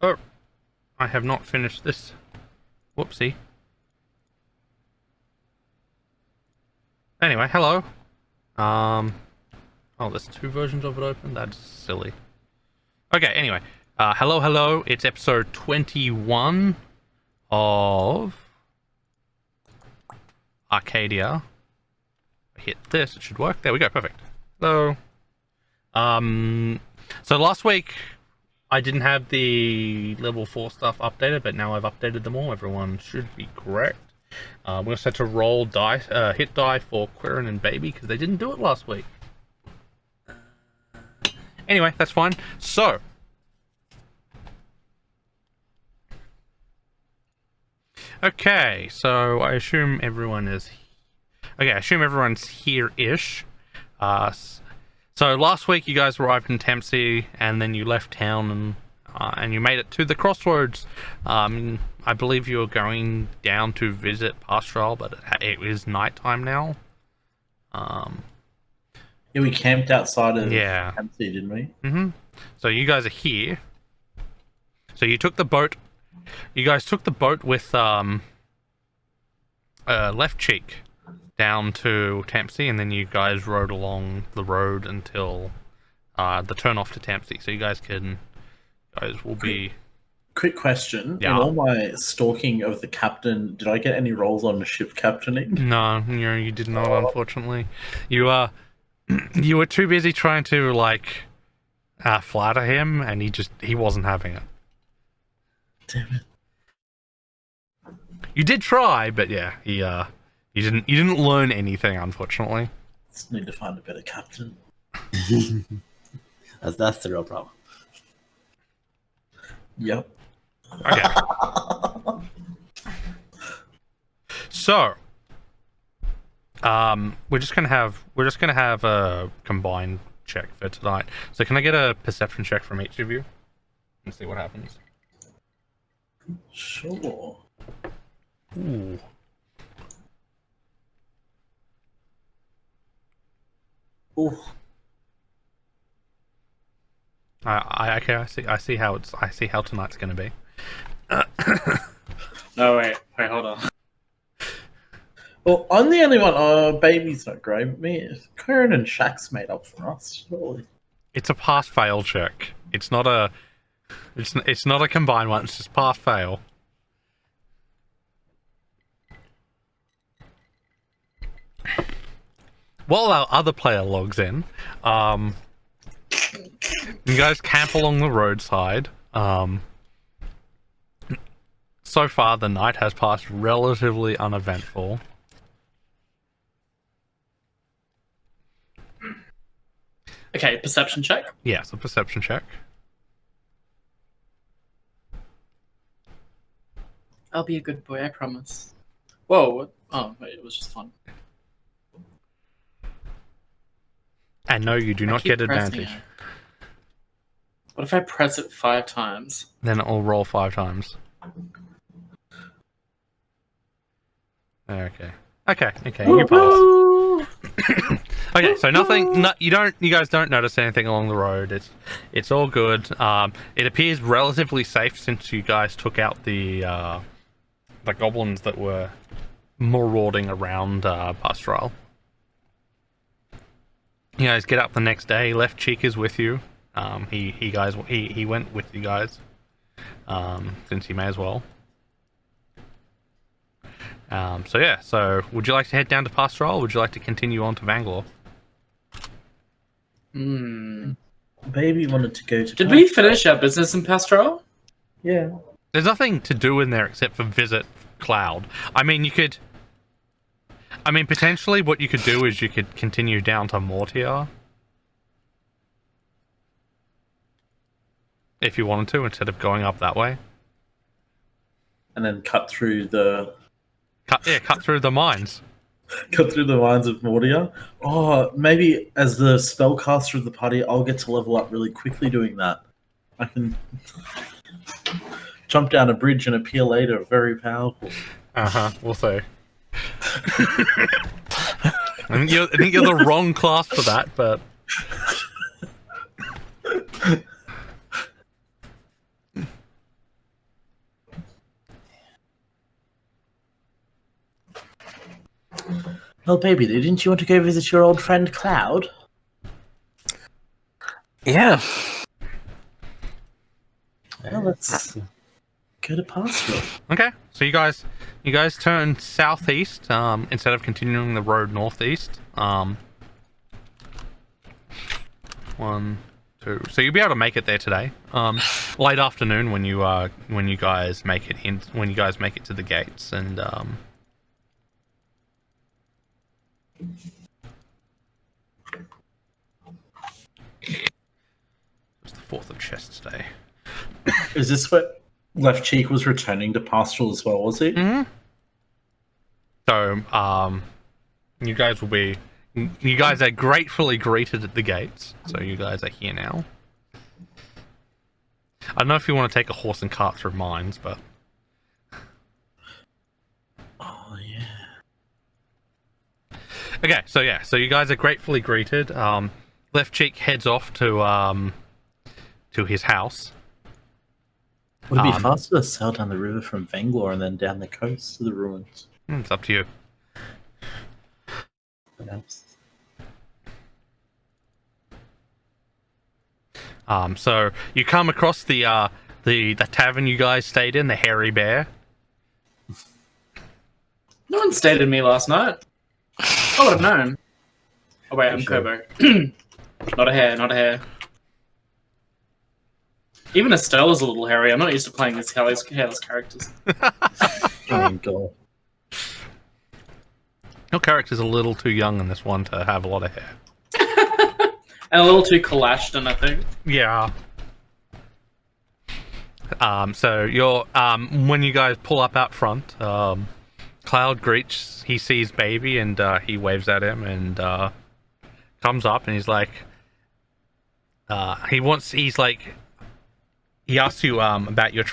Oh, I have not finished this. Whoopsie. Anyway, hello. Oh, there's two versions of it open? That's silly. Okay, anyway. Hello. It's episode 21 of Arcadia. Hit this, it should work. There we go, perfect. Hello. So last week I didn't have the level 4 stuff updated, but now I've updated them all. Everyone should be correct. We also had to roll dice, hit die for Quirin and Baby because they didn't do it last week. Anyway, that's fine. So, okay, so I assume everyone is. Okay, I assume everyone's here-ish. So last week you guys arrived in Tempsey, and then you left town, and you made it to the crossroads. I believe you were going down to visit Pastoral, but it is nighttime now. Yeah, we camped outside of Yeah. Tempsey, didn't we? Mm-hmm. So you guys are here. So you took the boat. You guys took the boat with Left Cheek down to Tempsey, and then you guys rode along the road until the turn off to Tempsey. So you guys will be. Quick question. Yeah. In all my stalking of the captain, did I get any roles on the ship captaining? No, you did not, unfortunately. You were too busy trying to flatter him, and he wasn't having it. Damn it. You did try, but yeah, you didn't learn anything, unfortunately. Just need to find a better captain. That's the real problem. Yep. Okay. So, we're just gonna have a combined check for tonight. So can I get a perception check from each of you and see what happens? Sure. Ooh. Ooh. I see how tonight's gonna be. No, wait, hold on. Well, I'm the only one. Baby's not great. Karen and Shaq's made up for us, surely. It's a pass-fail check. It's not a combined one. It's just pass-fail. While our other player logs in, you guys camp along the roadside. So far, the night has passed relatively uneventful. Okay, perception check. Yes, a perception check. I'll be a good boy, I promise. Whoa, what? Oh, wait, it was just fun. And no, you do not keep get pressing advantage. it. What if I press it 5 times? Then it'll roll 5 times. Okay, you pass. Okay, so you guys don't notice anything along the road. It's all good. It appears relatively safe since you guys took out the goblins that were marauding around Pastoral. You guys get up the next day. Left Cheek is with you. He went with you guys. Since he may as well. So would you like to head down to Pastoral, or would you like to continue on to Vanglor? Baby wanted to go to. Did we finish our business in Pastoral? Yeah. There's nothing to do in there except for visit Cloud. Potentially what you could do is you could continue down to Mortier. If you wanted to, instead of going up that way. And then cut through the mines. Cut through the mines of Mordia. Oh, maybe as the spellcaster of the party, I'll get to level up really quickly doing that. I can jump down a bridge and appear later. Very powerful. We'll see. I think you're the wrong class for that, but Well, baby, didn't you want to go visit your old friend Cloud? Yeah. Well, let's go to Pastoral. Okay, so you guys turn southeast instead of continuing the road northeast. One, two. So you'll be able to make it there today. Late afternoon when you guys make it to the gates and it's the 4th of Chess Day. Is this what Left Cheek was returning to Pastoral as well, was he? Mm-hmm. So, you guys are gratefully greeted at the gates. So you guys are here now. I don't know if you want to take a horse and cart through mines, but Oh, yeah. okay. So yeah, so you guys are gratefully greeted. Left Cheek heads off to his house. Would it be faster to sail down the river from Vanglor and then down the coast to the ruins? It's up to you. Perhaps. So you come across the tavern you guys stayed in, the Hairy Bear. No one stayed with me last night. I would have known. Oh wait, I'm Sure. Kobo. Not a hair. Even Estella's a little hairy. I'm not used to playing as hairless characters. Oh, God. Your character's a little too young in this one to have a lot of hair. And a little too Kalashton, I think. Yeah. So you're when you guys pull up out front, Cloud greets. He sees Baby and he waves at him and comes up and he's like, he asks you about your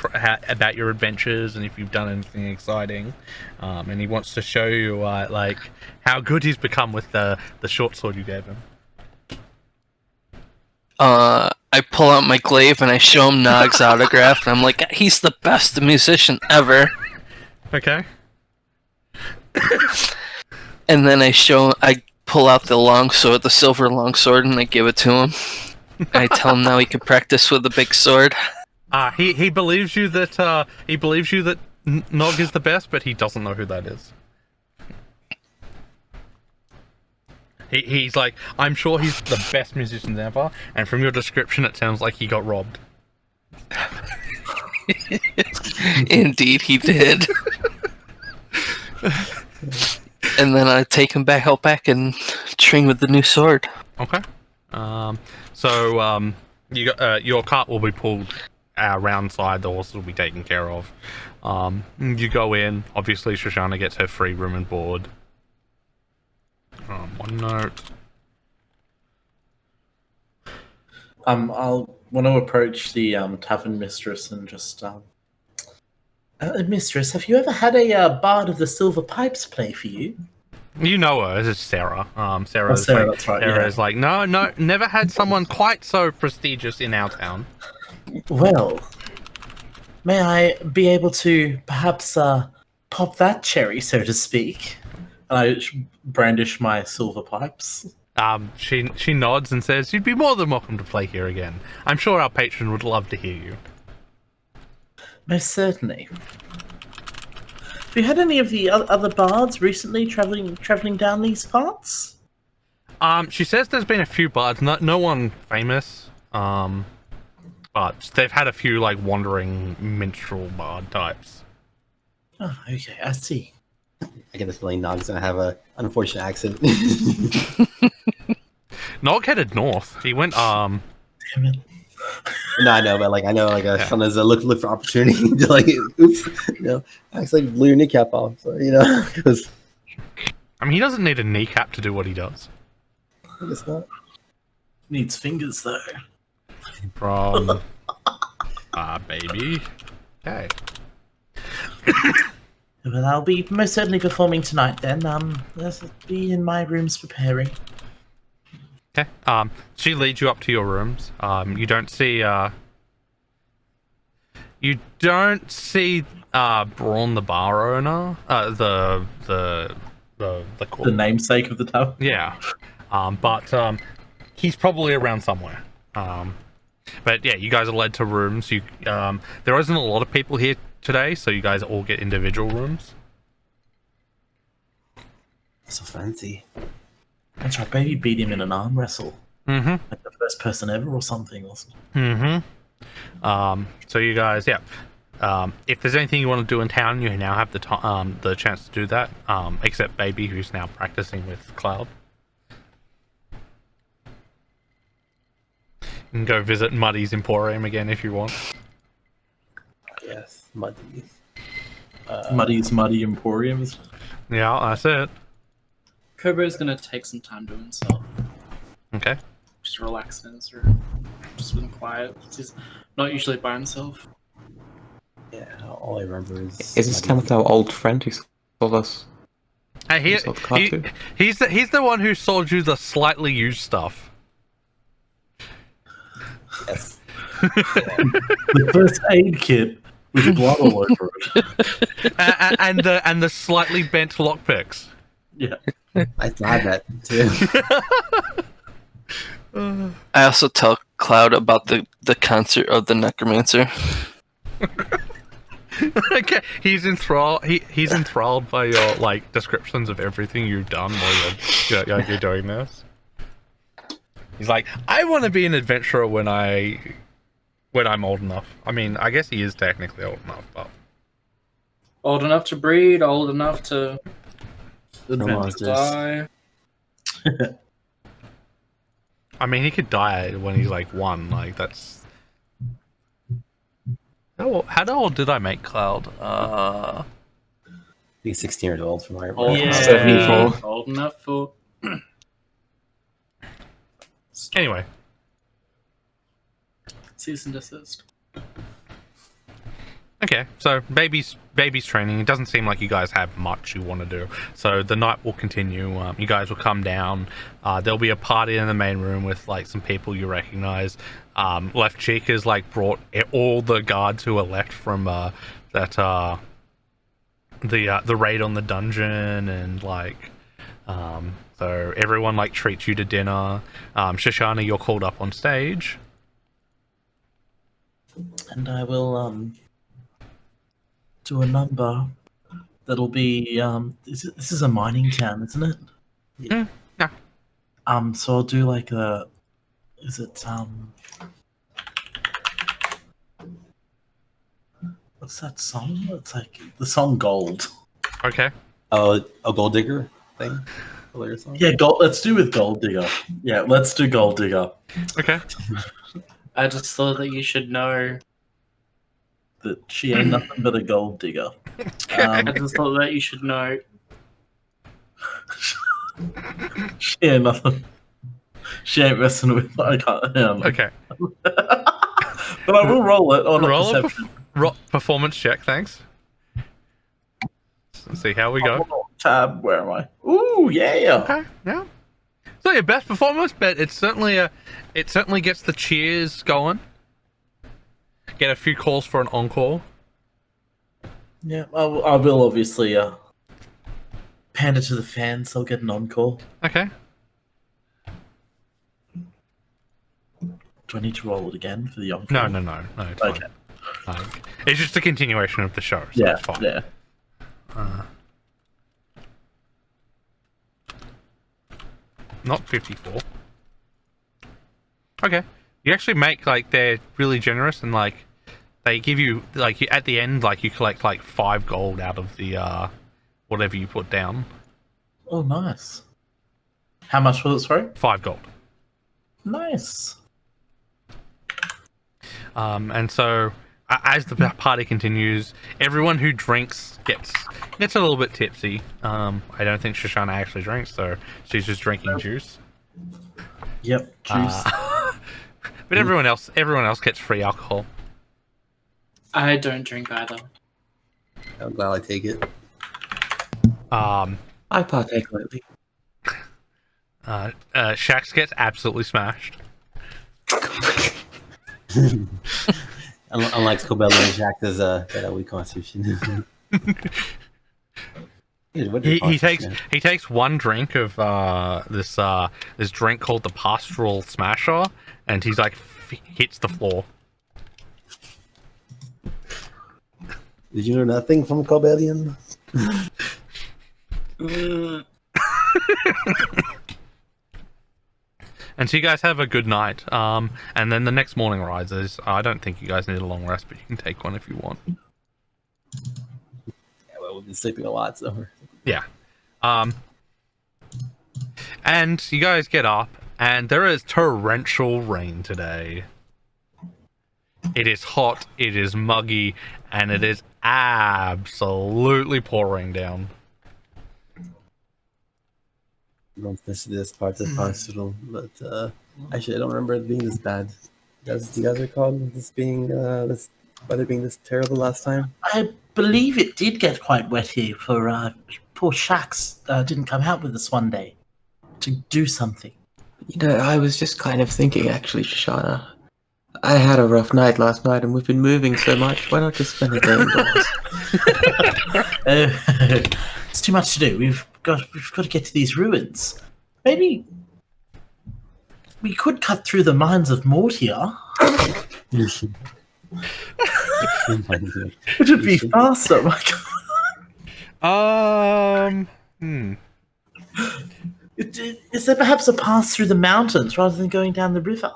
adventures and if you've done anything exciting, and he wants to show you like how good he's become with the short sword you gave him. I pull out my glaive and I show him Nog's autograph, and I'm like, he's the best musician ever. Okay. And then I pull out the longsword, the silver longsword, and I give it to him. I tell him now he can practice with the big sword. He believes you that Nog is the best, but he doesn't know who that is. He's like, I'm sure he's the best musician ever, and from your description, it sounds like he got robbed. Indeed, he did. And then I take him out back and train with the new sword. Okay. So your cart will be pulled around side. The horses will be taken care of. You go in. Obviously, Shoshana gets her free room and board. One note. I'll want to approach the tavern mistress and just mistress, have you ever had a bard of the silver pipes play for you? You know her. It's Sarah. Sarah, that's right. Sarah's like, no, never had someone quite so prestigious in our town. Well, may I be able to perhaps pop that cherry, so to speak? And I brandish my silver pipes. She nods and says, "You'd be more than welcome to play here again. I'm sure our patron would love to hear you." Most certainly. Have you had any of the other bards recently traveling down these parts? She says there's been a few bards, no one famous. But they've had a few like wandering minstrel bard types. Oh, okay, I see. I get this feeling Nog's gonna have an unfortunate accent. Nog headed north. He went Damn it. No, I know, but like I know, like sometimes I look for opportunity to like, oops, acts like blew your kneecap off. So because I mean, he doesn't need a kneecap to do what he does. I guess not. Needs fingers though. From Baby. Okay. Well, I'll be most certainly performing tonight then. Let's be in my rooms preparing. Okay. She leads you up to your rooms. You don't see Braun, the bar owner, the The namesake of the tavern. Yeah. But he's probably around somewhere. But yeah, you guys are led to rooms. There isn't a lot of people here today, so you guys all get individual rooms. So fancy. That's right, baby beat him in an arm wrestle. Mm-hmm. Like the first person ever or something. Mm-hmm. So you guys, yeah. If there's anything you want to do in town, you now have the chance to do that. Except Baby, who's now practicing with Cloud. You can go visit Muddy's Emporium again if you want. Yes, muddy. Muddy's Muddy Emporiums. Yeah, that's it. Kobo's gonna take some time to himself. Okay. Just relax in his room. Just been quiet. He's not usually by himself. Yeah, all I remember is. Is this kind of our old friend who sold us? Hey, sold the card too? he's the one who sold you the slightly used stuff. Yes. The first aid kit with blood all over it. and the slightly bent lockpicks. Yeah. I had that too. I also tell Cloud about the concert of the Necromancer. Okay, he's enthralled. He's enthralled by your like descriptions of everything you've done while you're doing this. He's like, I want to be an adventurer when I'm old enough. I mean, I guess he is technically old enough, but Old enough to breed, old enough to monsters. die. I mean, he could die when he's like 1. Like that's. How old did I make Cloud? He's 16 years old from my Old Yeah. enough 74. Old enough for. Anyway, Cease and desist. okay. So baby's training. It doesn't seem like you guys have much you want to do. So the night will continue. You guys will come down. There'll be a party in the main room with like some people you recognize. Left Cheek has like brought all the guards who are left from the raid on the dungeon, and like so everyone like treats you to dinner. Shoshana, you're called up on stage. And I will do a number that'll be this is a mining town, isn't it? Yeah. So I'll do like a is it what's that song? It's like the song Gold. Okay. Oh, a gold digger thing. A lyric song? Yeah, gold. Let's do with Gold Digger. Yeah, let's do Gold Digger. Okay. I just thought that you should know. That she ain't nothing but a gold digger. I just thought that you should know. She ain't nothing. She ain't messing with. I can't. Okay. But I will roll it on Roll a a perception. performance check, thanks. Let's see how we go. Tab. Where am I? Ooh, yeah. Okay, yeah. It's not your best performance, but it's certainly gets the cheers going. Get a few calls for an encore. Yeah, I will obviously pander to the fans. I'll get an encore. Okay. Do I need to roll it again for the encore? No. It's fine. Okay. It's just a continuation of the show, so Yeah, it's fine. yeah. Not 54. Okay. You actually make like they're really generous, and like they give you like at the end like you collect like 5 gold out of the whatever you put down. Oh, nice. How much was it? Sorry. 5 gold. Nice. And so as the party continues, everyone who drinks gets a little bit tipsy. I don't think Shoshana actually drinks, so she's just drinking juice. Yep. Juice. But everyone else gets free alcohol. I don't drink either. I'm glad I take it. I partake lately. Shax gets absolutely smashed. Unlike Scobella and Jack, there's a weak constitution. Dude, what did He Foster's takes one drink of this drink called the Pastoral Smasher, and he's like hits the floor. Did you know nothing from Corbellion? And so you guys have a good night. And then the next morning rises. I don't think you guys need a long rest, but you can take one if you want. Yeah, well, we've been sleeping a lot, so. Yeah. And you guys get up, and there is torrential rain today. It is hot, it is muggy, and it is absolutely pouring down. I don't miss this part of the hospital, but actually, I don't remember it being this bad. Do you guys recall this being this weather being this terrible last time? I believe it did get quite wet here for poor Shax didn't come out with us one day to do something. You know, I was just kind of thinking, actually, Shoshana. I had a rough night last night, and we've been moving so much. Why not just spend a day indoors? It's too much to do. We've got to get to these ruins. Maybe we could cut through the mines of Mortia. It would be faster. My God. Is there perhaps a pass through the mountains rather than going down the river?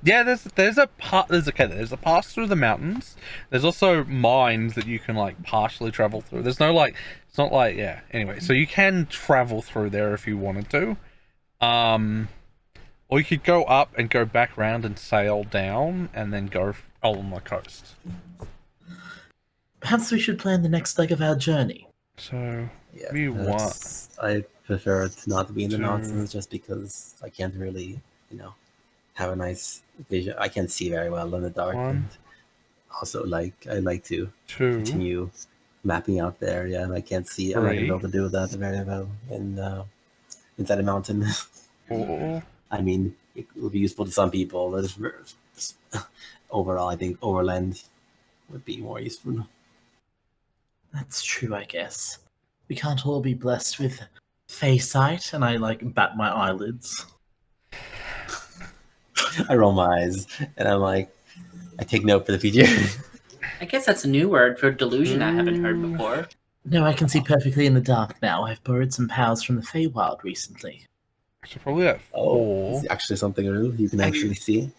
Yeah, there's a pass through the mountains. There's also mines that you can like partially travel through. There's no like, it's not like, yeah. Anyway, so you can travel through there if you wanted to, or you could go up and go back around and sail down and then go along the coast. Perhaps we should plan the next leg of our journey. So Yeah, we want. I prefer it not to be in the to- mountains just because I can't really, have a nice vision. I can't see very well in the dark. One. And also, I like to Two. continue mapping out the area, and I can't see. I'm not gonna be Three. able to do that very well inside a mountain. 4. I mean, it will be useful to some people. But overall, I think overland would be more useful. That's true, I guess. We can't all be blessed with Fey sight, and I bat my eyelids. I roll my eyes, and I'm like, I take note for the future. I guess that's a new word for delusion I haven't heard before. No, I can see perfectly in the dark now. I've borrowed some powers from the Feywild recently. So probably at 4. It's actually something real you can actually see.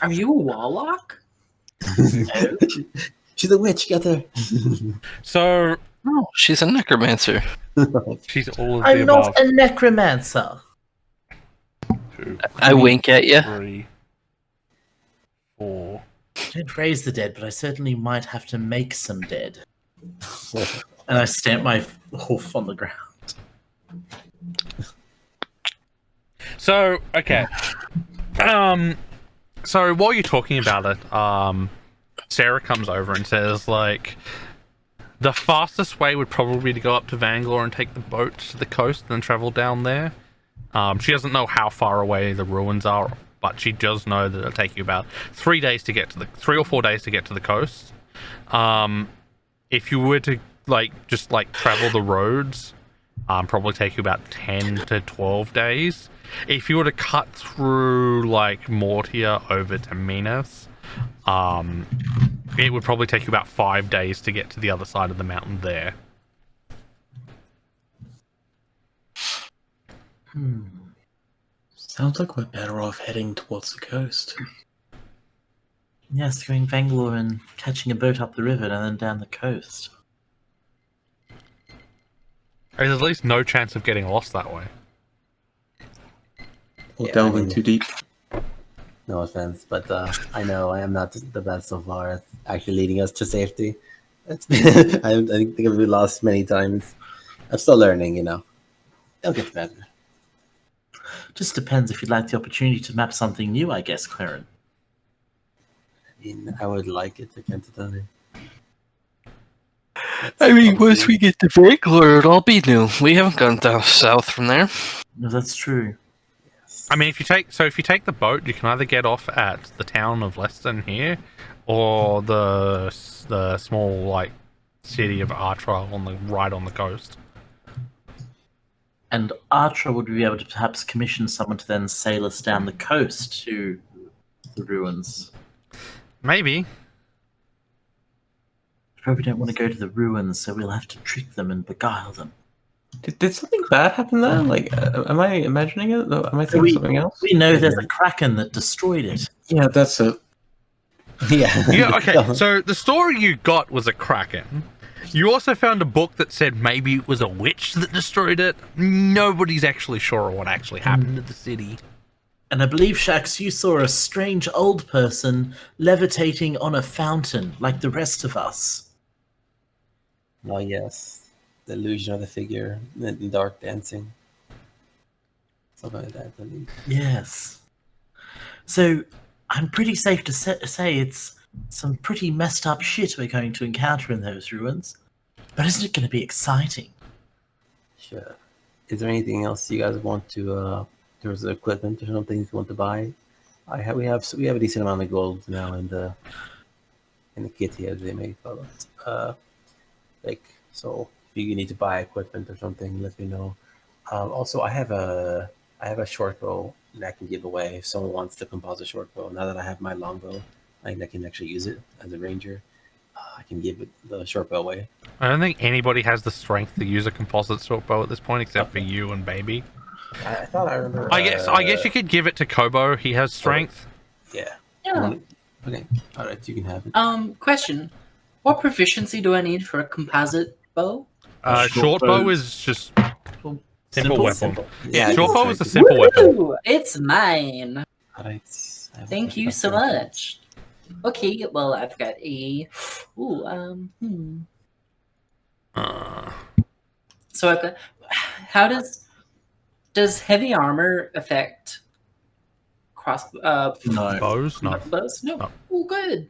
Are you a warlock? She's a witch. Get her. So Oh, she's a necromancer. she's all of the I'm above. not a necromancer. 2, I wink at you. 3, 4. Don't raise the dead, but I certainly might have to make some dead. And I stamp my hoof on the ground. So okay. So while you're talking about it, Sarah comes over and says like, the fastest way would probably be to go up to Vanglor and take the boat to the coast and then travel down there. She doesn't know how far away the ruins are, but she does know that it'll take you about 3 days to get to the 3 or 4 days to get to the coast. If you were to just travel the roads, probably take you about 10 to 12 days. If you were to cut through Mortia over to Minas, it would probably take you about 5 days to get to the other side of the mountain there. Sounds like we're better off heading towards the coast. Yes, going Bangalore and catching a boat up the river and then down the coast. There's at least no chance of getting lost that way. Or Yeah, delving I mean- too deep. No offense, but I know I am not the best so far at actually leading us to safety. It's been, I think I've been lost many times. I'm still learning, It'll get better. Just depends if you'd like the opportunity to map something new, I guess, Claren. I mean, I would like it to get to them. I mean, once we get to Vanglor, it'll all be new. We haven't gone down south from there. No, that's true. I mean, if you take the boat, you can either get off at the town of Leston here, or the small city of Artra on the coast. And Archer would be able to perhaps commission someone to then sail us down the coast to the ruins. Maybe. Probably don't want to go to the ruins, so we'll have to trick them and beguile them. Did something bad happen there? Like, am I imagining it? Or am I thinking something else? We know there's a kraken that destroyed it. Yeah, that's it. Yeah. Yeah, okay, so the story you got was a kraken. You also found a book that said maybe it was a witch that destroyed it. Nobody's actually sure what actually happened to the city. And I believe, Shax, you saw a strange old person levitating on a fountain like the rest of us. Oh yes, the illusion of the figure, the dark dancing, something like that. I believe. Yes. So, I'm pretty safe to say it's some pretty messed up shit we're going to encounter in those ruins. But isn't it going to be exciting? Sure. Is there anything else you guys want to? There's equipment or something you want to buy. We have a decent amount of gold now in the kit here, as they may call it. So if you need to buy equipment or something, let me know. Also, I have a short bow that I can give away if someone wants the composite short bow. Now that I have my longbow, I can actually use it as a ranger. I can give the short bow away. I don't think anybody has the strength to use a composite short bow at this point, except for you and Baby. I thought I remember. I guess you could give it to Kobo. He has strength. Yeah. Yeah. Okay. All right. You can have it. Question. What proficiency do I need for a composite bow? Short bow is just simple weapon. Simple. Yeah, Yeah, short it's bow like- is a simple weapon. Ooh, it's mine. All right. Thank you so much. Okay, well, I've got a. So I've got. How does heavy armor affect cross No. Bows? No. bows? No. No. Oh, good.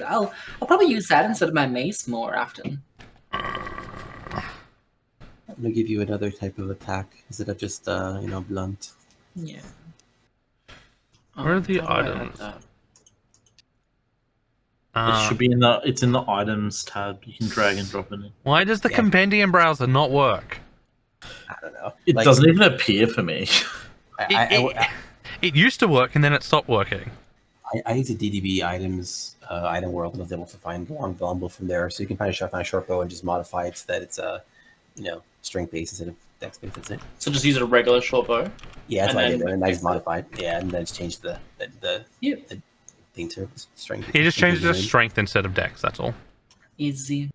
I'll probably use that instead of my mace more often. I'm gonna give you another type of attack instead of just blunt. Yeah. Where are the how do I add items? that? It should be it's in the items tab. You can drag and drop it in. Why does the Yeah. compendium browser not work? I don't know. It Like, doesn't even appear for me. It used to work and then it stopped working. I use the DDB items item world and was able to find one longbow from there, so you can find a short bow and just modify it so that it's strength based instead of dex based. That's it. So just use a regular short bow. Yeah, that's And what I then did. And I fix just it. modified. Yeah, and then just changed the Yep. thing to strength. He just changed it to strength instead of dex, that's all. Easy.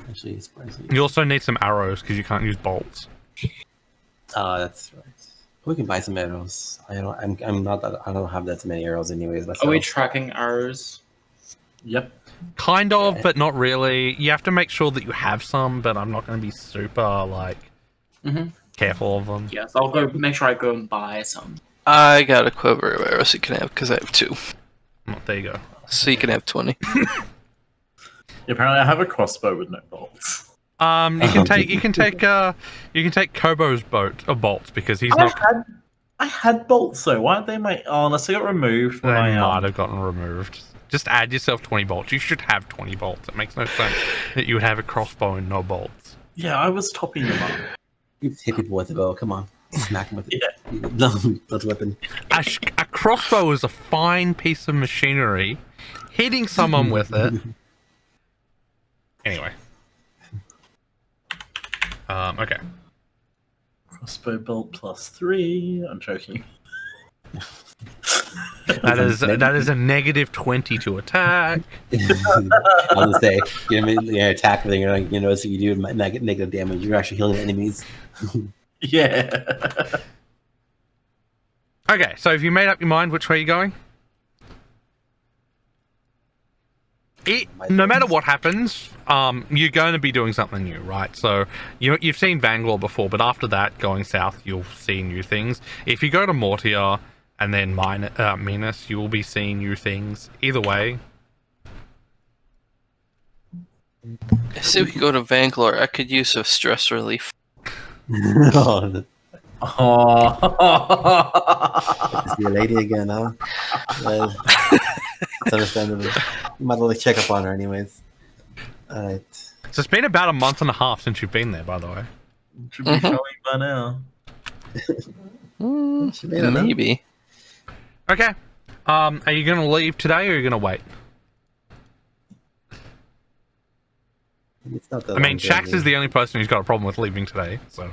Actually, it's surprising. You also need some arrows because you can't use bolts. That's right. We can buy some arrows. I don't have that many arrows anyways. Are we Myself. tracking ours? Yep. Kind of, Yeah. but not really. You have to make sure that you have some, but I'm not going to be super, Mhm. careful of them. Yes, I'll go make sure I go and buy some. I got a quiver of arrows you can have because I have 2. Oh, there you go. So you can have 20. Apparently, I have a crossbow with no bolts. You can take Kobo's bolts because he's not. I had bolts though. Why aren't they unless they got removed They when I might have gotten removed. Just add yourself 20 bolts. You should have 20 bolts. It makes no sense that you would have a crossbow and no bolts. Yeah, I was topping them up. You just hit people with a bow. Come on, smack them with it. Yeah. Blunt weapon. A crossbow is a fine piece of machinery. Hitting someone with it. Anyway. Okay. Crossbow bolt +3. I'm joking. That is a negative 20 to attack. I'll just say, you're attack thing. So you do negative damage. You're actually healing enemies. Yeah. Okay, so have you made up your mind which way you're going? No matter what happens, you're going to be doing something new, right? So you've seen Vanglor before, but after that, going south, you'll see new things. If you go to Mortier and then Minas, you will be seeing new things. Either way. I say we go to Vanglor. I could use a stress relief. Oh, Oh. see a lady again, huh? Well, it's understandable. You might as well check up on her anyways. Alright. So it's been about a month and a half since you've been there, by the way. Should be Mhm. showing by now. Should be enough. Maybe. Okay. Are you gonna leave today or are you gonna wait? It's not that I mean, long Shax journey. is the only person who's got a problem with leaving today, so.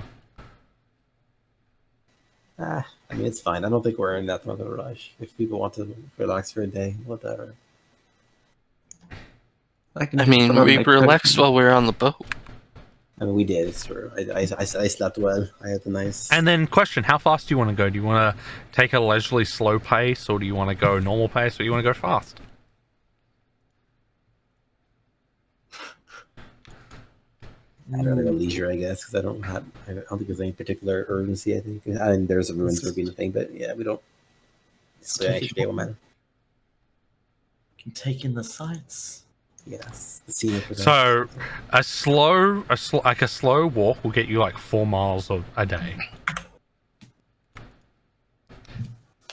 I mean, it's fine. I don't think we're in that much of a rush. If people want to relax for a day, whatever. I can I just mean, put on we my relaxed coat. while we were on the boat. I mean, we did. It's true. I slept well. I had a nice. And then, question: how fast do you want to go? Do you want to take a leisurely, slow pace, or do you want to go normal pace, or do you want to go fast? I'd rather go leisure, I guess, because I don't think there's any particular urgency. I think, and there's a ruins being a thing, but yeah, we don't. So yeah, actually, will matter. Can take in the sights. Yes, the scenic. So, a slow walk will get you like 4 miles a day.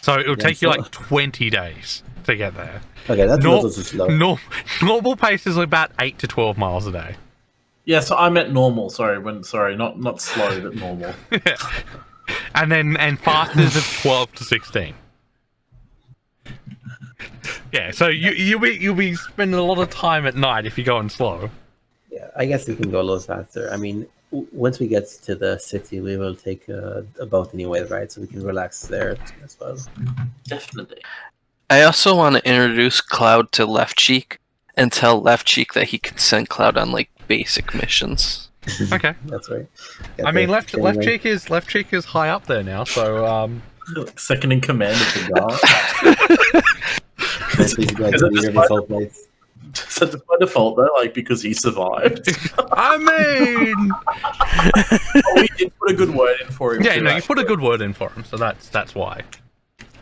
So it'll take you so- like 20 days to get there. Okay, that's Nor- not so slow. Normal pace is about 8 to 12 miles a day. Yeah, so I meant normal. Sorry, not slow, but normal. and fast is at 12 to 16. Yeah, so you'll be spending a lot of time at night if you're going slow. Yeah, I guess we can go a little faster. I mean, once we get to the city, we will take a boat anyway, right? So we can relax there as well. Definitely. I also want to introduce Cloud to Left Cheek and tell Left Cheek that he can send Cloud on like basic missions. Okay. That's right. I mean, left cheek is high up there now, so Second in command of the guard. Please go ahead Is and it leave just this whole place. So just by default though, like because he survived. I mean, Oh, we did put a good word in for him. yeah, too, no, you put a actually. good word in for him, so that's why.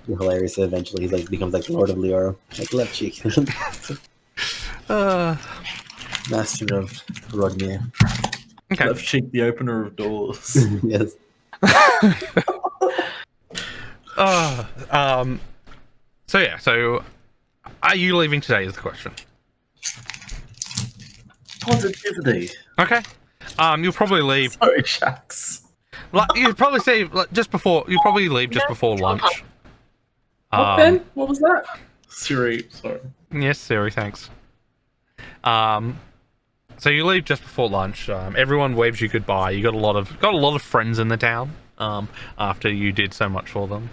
Hilarious. Eventually, he's like becomes like Lord of Lior, like left cheek, master of Rodney. Okay. Left cheek, the opener of doors. Yes. So yeah, so are you leaving today is the question. Positivity. Okay. You'll probably leave. Sorry, Shax. Like, you'll probably say like, just before. You'll probably leave just before lunch. What, Ben? What was that? Siri, sorry. Yes, Siri. Thanks. So you leave just before lunch. Everyone waves you goodbye. You got a lot of friends in the town. After you did so much for them.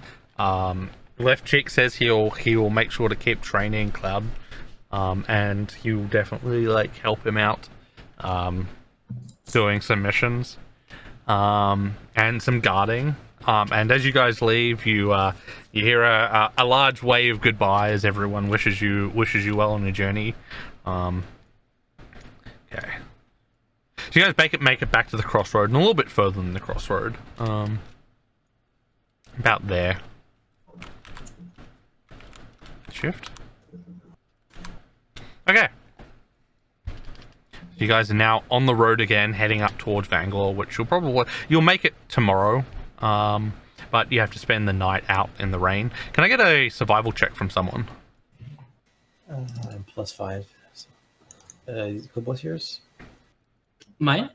Left Cheek says he will make sure to keep training Cloud. And you'll definitely like help him out. Doing some missions. And some guarding. And as you guys leave, you hear a large wave goodbye as everyone wishes you well on your journey. Okay. So you guys make it back to the crossroad and a little bit further than the crossroad. About there. Shift. Okay. You guys are now on the road again, heading up towards Vanglor, which you'll make it tomorrow. But you have to spend the night out in the rain. Can I get a survival check from someone? I'm +5. What's yours? Mine?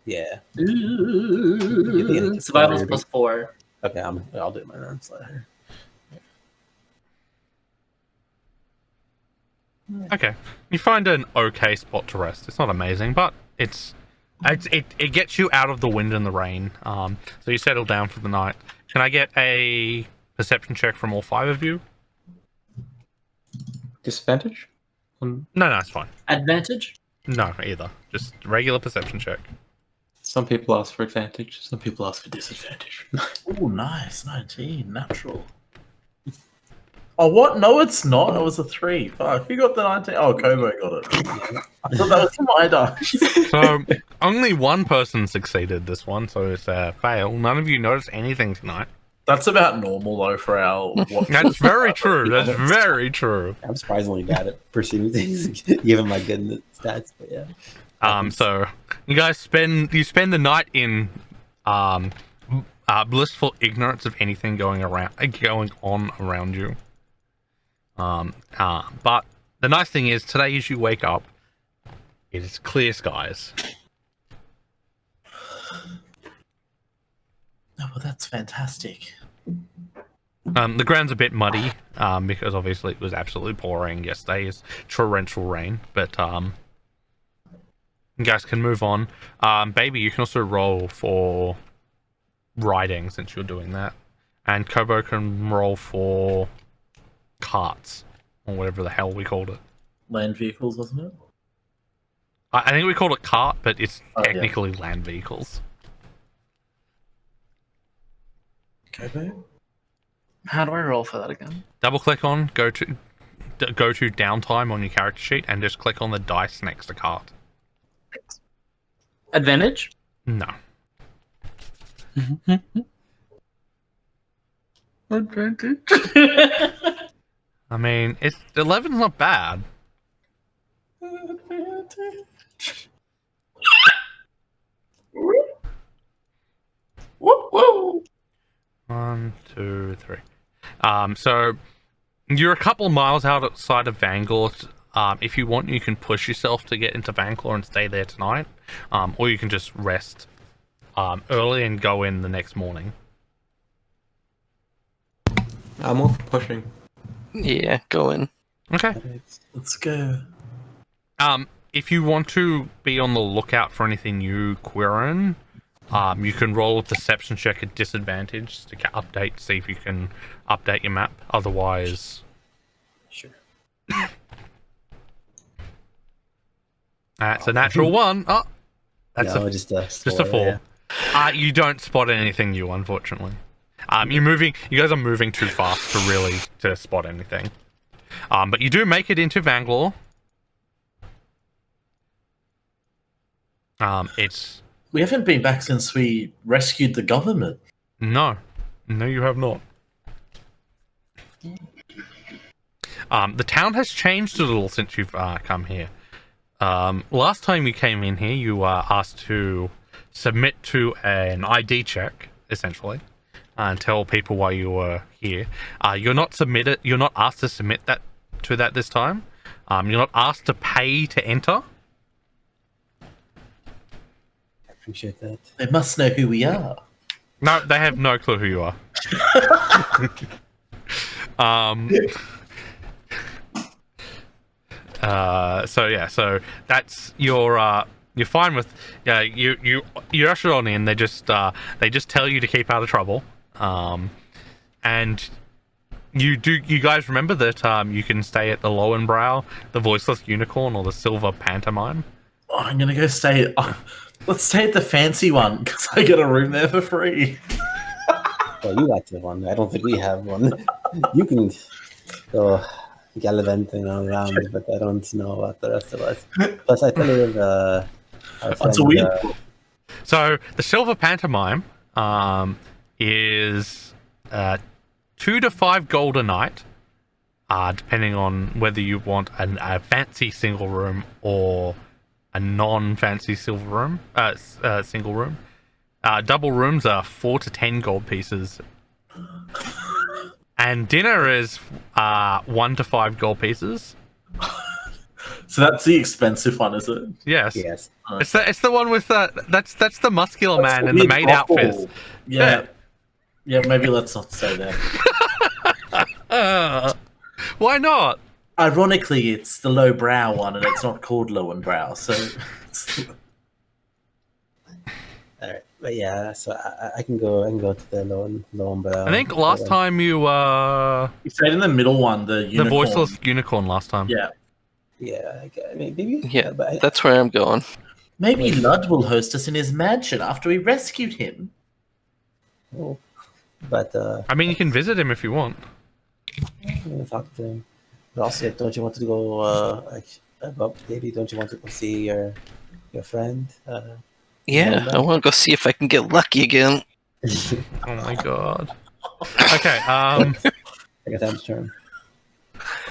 Yeah. Ooh. Survival's +4. Okay, I'll do my run later. Okay. You find an okay spot to rest. It's not amazing, but it gets you out of the wind and the rain. So you settle down for the night. Can I get a perception check from all 5 of you? Disadvantage? No, it's fine. Advantage? No, either. Just regular perception check. Some people ask for advantage, some people ask for disadvantage. Oh, nice. 19. Natural. Oh, what? No, it's not. It was a 3. Fuck. Who got the 19? Oh, Kobo got it. I thought that was my dice. So only one person succeeded this one, so it's a fail. None of you noticed anything tonight. That's about normal, though, for our... That's very true. That's very true. I'm surprisingly bad at perceiving things, given my good stats. But yeah. So you guys spend the night in blissful ignorance of anything going on around you. But the nice thing is today, as you wake up, it is clear skies. well, that's fantastic. The ground's a bit muddy, because obviously it was absolutely pouring yesterday's torrential rain, but you guys can move on. Baby, you can also roll for riding since you're doing that. And Kobo can roll for carts, or whatever the hell we called it. Land vehicles, wasn't it? I think we called it cart, but it's Oh, yeah. technically land vehicles. Kobo? How do I roll for that again? Double click on, go to downtime on your character sheet, and just click on the dice next to cart. Advantage? No. Advantage. I mean, 11's not bad. Woo woo. 1, 2, 3. So you're a couple miles outside of Vangor. If you want, you can push yourself to get into Vangor and stay there tonight, or you can just rest early and go in the next morning. I'm all for pushing. Yeah, go in. Okay. Let's go. If you want to be on the lookout for anything new, Quirin, you can roll a perception check at disadvantage to see if you can update your map. Otherwise, Sure. it's a natural 1. Oh, that's No, just just a 4. yeah. You don't spot anything new, unfortunately. You guys are moving too fast to spot anything. But you do make it into Vangor. We haven't been back since we rescued the government. No, you have not. The town has changed a little since you've come here. Last time you came in here, you were asked to submit to an ID check, essentially, and tell people why you were here. You're not asked to submit that this time. You're not asked to pay to enter. Appreciate that. They must know who we are. No, they have no clue who you are. So that's you're fine with. Yeah, you usher on in. They just tell you to keep out of trouble. And you guys remember that you can stay at the Lowenbrow, the Voiceless Unicorn, or the Silver Pantomime. Oh, I'm gonna go stay. Let's stay at the fancy one because I get a room there for free. Well, you got to have one. I don't think we have one. You can go gallivanting around, but I don't know about the rest of us. Plus, I believe our That's a friend, weird. So the Silver Pantomime is 2 to 5 gold a night, depending on whether you want a fancy single room or a non-fancy single room. Double rooms are 4 to 10 gold pieces, and dinner is 1 to 5 gold pieces. So that's the expensive one, is it? Yes. yes. It's the one with that's the muscular That's man the in the weird maid brothel. outfit. Yeah. Yeah, maybe let's not say that. Why not? Ironically, it's the low brow one, and it's not called low and brow. So, All right. But yeah, so I can go to the loan, but I think last time you you stayed in the middle one, the the unicorn. voiceless unicorn last time. Yeah, Yeah, maybe. Yeah, but that's where I'm going. maybe Lud will host us in his mansion after we rescued him. but I mean, you can visit him if you want. I'm gonna talk to him. But also, don't you want to go? Maybe don't you want to go see your friend? Yeah, I want to go see if I can get lucky again. Oh my god. Okay. I guess that's turn.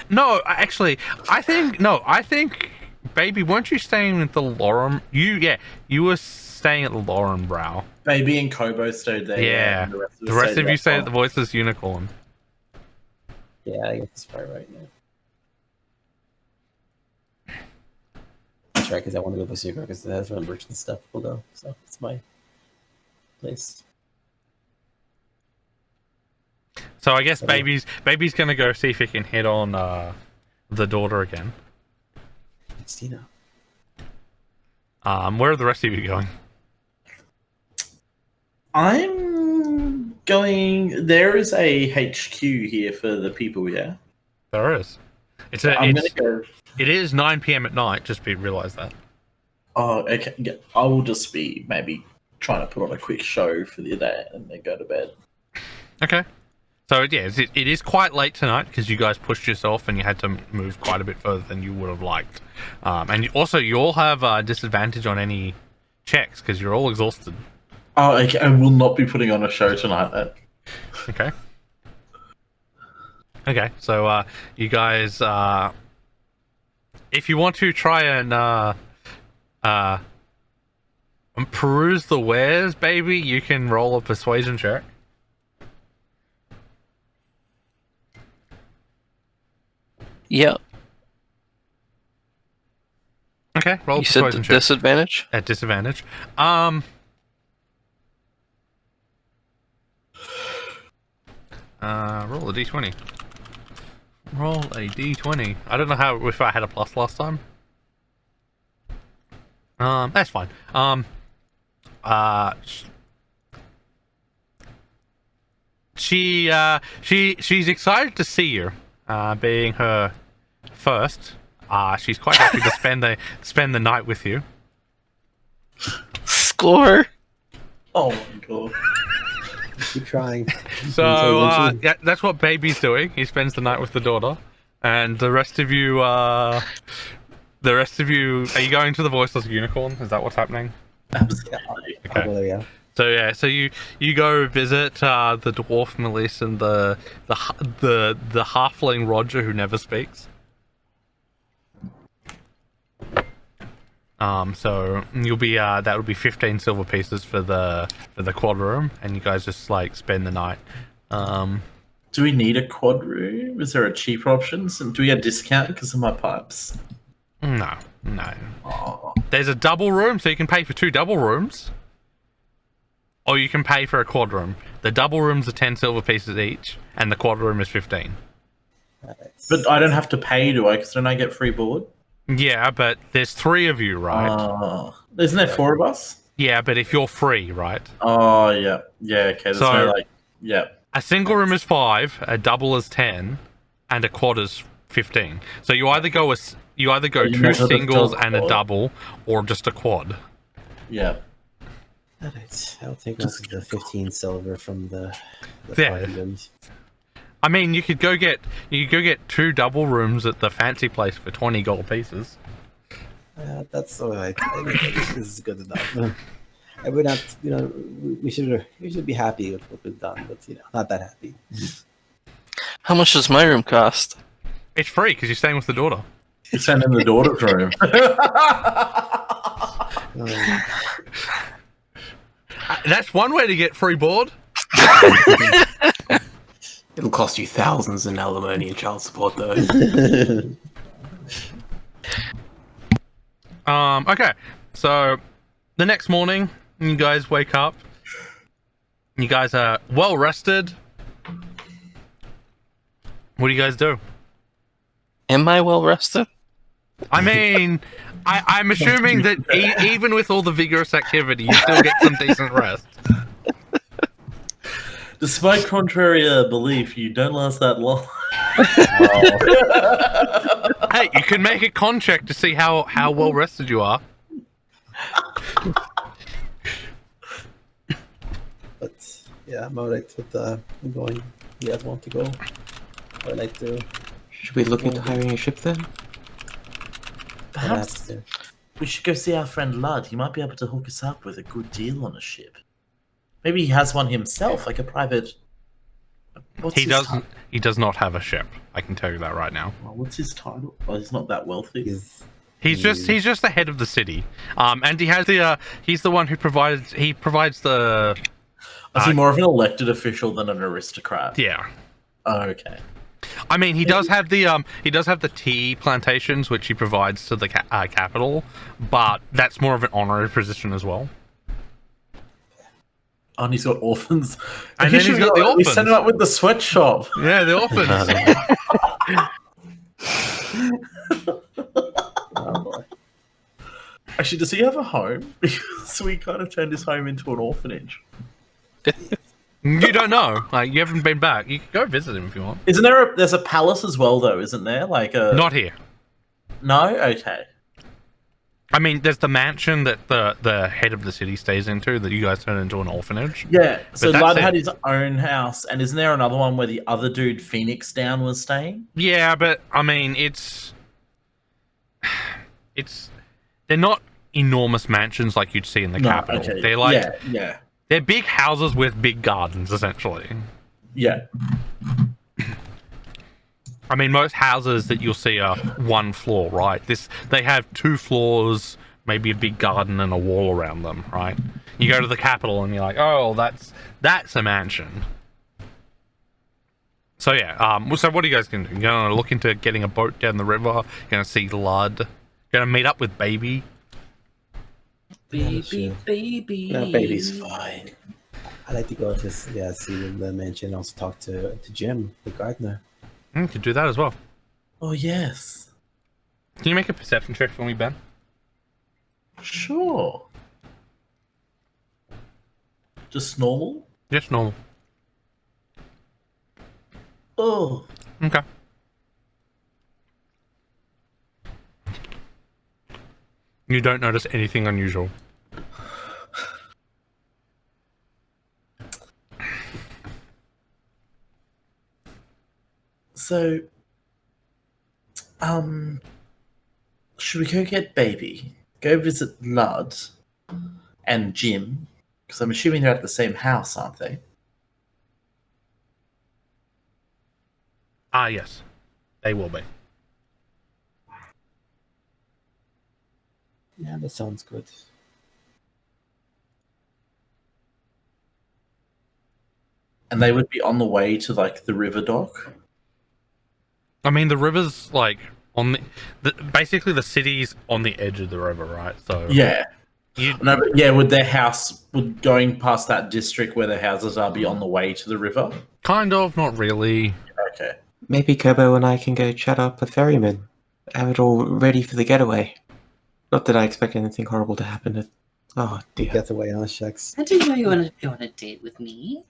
No, actually, I think, baby, weren't you staying at the Lorem? You were staying at the Lorem Brow. Baby and Kobo stayed there. Yeah. and The rest of you stayed at at the Voiceless Unicorn. Yeah, I guess that's probably right. Yeah. That's right, because I want to go to Secret because that's where merchant stuff will go. So it's my place. So I guess baby's gonna go see if he can hit on the daughter again. It's, you know. Where are the rest of you going? I'm going. There is a HQ here for the people. Yeah. There is. It's I'm gonna go. It is 9 p.m. at night. Just realize that. Oh, okay. Yeah, I will just be maybe trying to put on a quick show for the day and then go to bed. Okay. So yeah, it is quite late tonight because you guys pushed yourself and you had to move quite a bit further than you would have liked. And you all have disadvantage on any checks because you're all exhausted. Oh, okay. I will not be putting on a show tonight then. Okay. Okay. So you guys, if you want to try and peruse the wares, baby, you can roll a persuasion check. Yep. Okay, roll a You said persuasion check. disadvantage? At disadvantage. Roll a d20. Roll a d20. I don't know if I had a plus last time. That's fine. She's excited to see you. Being her first. She's quite happy to spend the night with you. Score! Oh my god. Keep trying. So yeah, that's what baby's doing. He spends the night with the daughter, and the rest of you, are you going to the Voiceless Unicorn? Is that what's happening? Absolutely. Okay. Oh, there we go. So yeah, so you go visit the dwarf Melisse and the halfling Roger who never speaks. So you'll be that would be 15 silver pieces for the quad room, and you guys just like spend the night. Do we need a quad room? Is there a cheaper option? Do we get a discount because of my pipes? No. Oh. There's a double room, so you can pay for 2 double rooms, or you can pay for a quad room. The double rooms are 10 silver pieces each, and the quad room is 15. But I don't have to pay, do I? Because don't I get free board? Yeah, but there's 3 of you, right? Isn't there 4 of us? Yeah, but if you're free, right? Oh, yeah. Yeah, okay. There's So- no, like, yeah. A single room is 5, a double is 10, and a quad is 15. So you either go 2 never singles done and a quad. double, or just a quad. Yeah. Alright, I'll take most of the 15 silver from the Yeah. party rooms. I mean, you could go get 2 double rooms at the fancy place for 20 gold pieces. That's alright. I think this is good enough. I would not, we should be happy with what we've done, but not that happy. How much does my room cost? It's free because you're staying with the daughter. You send in the daughter's room. That's one way to get free board. It'll cost you thousands in alimony and child support, though. Okay. So the next morning, you guys wake up. You guys are well rested. What do you guys do? Am I well rested? I mean, I'm assuming that even with all the vigorous activity, you still get some decent rest. Despite contrary belief, you don't last that long. Hey, you can make a con check to see how well rested you are. But yeah, I'm alright with going. You guys want to go? I'd like to. Should we look into hiring a ship then? Perhaps we should go see our friend Ludd. He might be able to hook us up with a good deal on a ship. Maybe he has one himself, like a private. He does not have a ship. I can tell you that right now. What's his title? Oh, he's not that wealthy. He's just the head of the city. And he has he's the one who provides the. Is he more of an elected official than an aristocrat? Yeah. Oh, okay. I mean, he does have the tea plantations, which he provides to the capital, but that's more of an honorary position as well. Oh, and he's got orphans. And He then he's should got be the like, we send him orphans. up with the sweatshop. Yeah, the orphans. Oh boy. Actually, does he have a home? Because we kind of turned his home into an orphanage. You don't know. Like, you haven't been back. You can go visit him if you want. Isn't there there's a palace as well, though, isn't there? Like a... Not here. No? Okay. I mean, there's the mansion that the head of the city stays into that you guys turn into an orphanage. Yeah, so that's Lud it. had his own house, and isn't there another one where the other dude, Phoenix Down, was staying? Yeah, but I mean, they're not enormous mansions like you'd see in the capital. Okay. They're like yeah. they're big houses with big gardens, essentially. Yeah. I mean, most houses that you'll see are one floor, right? They have 2 floors, maybe a big garden and a wall around them, right? You go to the capital and you're like, oh, that's a mansion. So yeah, so what are you guys gonna do? You're gonna look into getting a boat down the river. You're gonna see Lud. Gonna meet up with Baby. Baby, baby. No, baby's fine. I'd like to go to see the mansion. Also talk to Jim, the gardener. Could do that as well. Oh, yes. Can you make a perception check for me, Ben? Sure. Just normal? Just normal. Oh. Okay. You don't notice anything unusual. So, should we go get Baby? Go visit Lud and Jim? Because I'm assuming they're at the same house, aren't they? Ah, yes. They will be. Yeah, that sounds good. And they would be on the way to, like, the river dock? I mean, the river's, like, on basically the city's on the edge of the river, right? So Yeah. you, No, but yeah, would going past that district where the houses are be on the way to the river? kind of, not really. Okay. Maybe Kobo and I can go chat up a ferryman. Have it all ready for the getaway. Not that I expect anything horrible to happen. Oh dear. Get away on shucks. I didn't know you wanted to go on a date with me.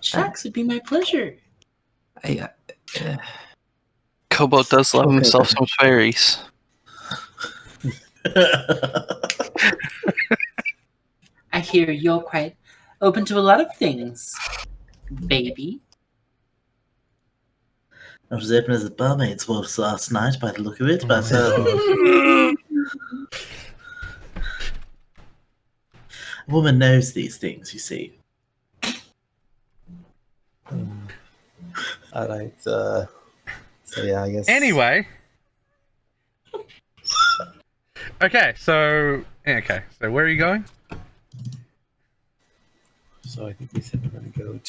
Shucks, it'd be my pleasure. Kobo does love himself some fairies. I hear you're quite open to a lot of things, baby. Not as open as the barmaids was last night by the look of it, but a woman knows these things, you see. All right. So yeah, I guess. Anyway. Okay, so where are you going? So I think we said we're going to go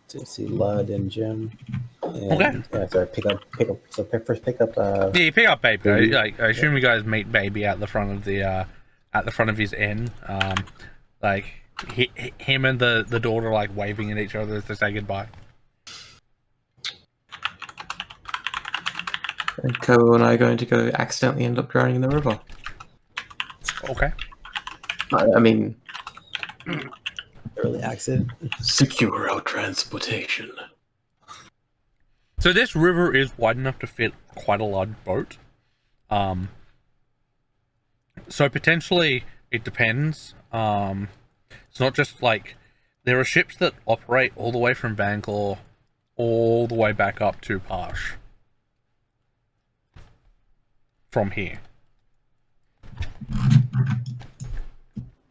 to see Lud and Jim. And, Okay. Sorry, pick up. So first pick up. Yeah, you pick up Baby. Baby. I assume you guys meet Baby at the front of his inn. Like him and the daughter like waving at each other as they say goodbye. And Kobo and I are going to go accidentally end up drowning in the river. Okay. I mean, Early accident. secure our transportation. So this river is wide enough to fit quite a large boat. So potentially it depends. It's not just like there are ships that operate all the way from Bangor all the way back up to Parsh from here.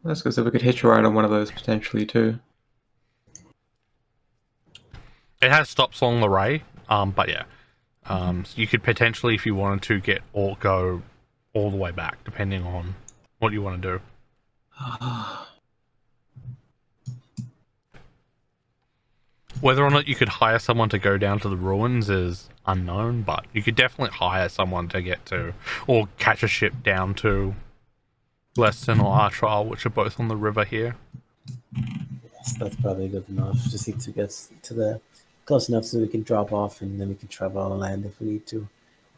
That's because we could hitch a ride on one of those potentially too. It has stops along the way, but yeah. So you could potentially, if you wanted to, go all the way back, depending on what you want to do. Whether or not you could hire someone to go down to the ruins is unknown, but you could definitely hire someone to get to, or catch a ship down to Leston or Archral, which are both on the river here. Yes, that's probably good enough. Just need to get to the close enough so we can drop off and then we can travel on land if we need to.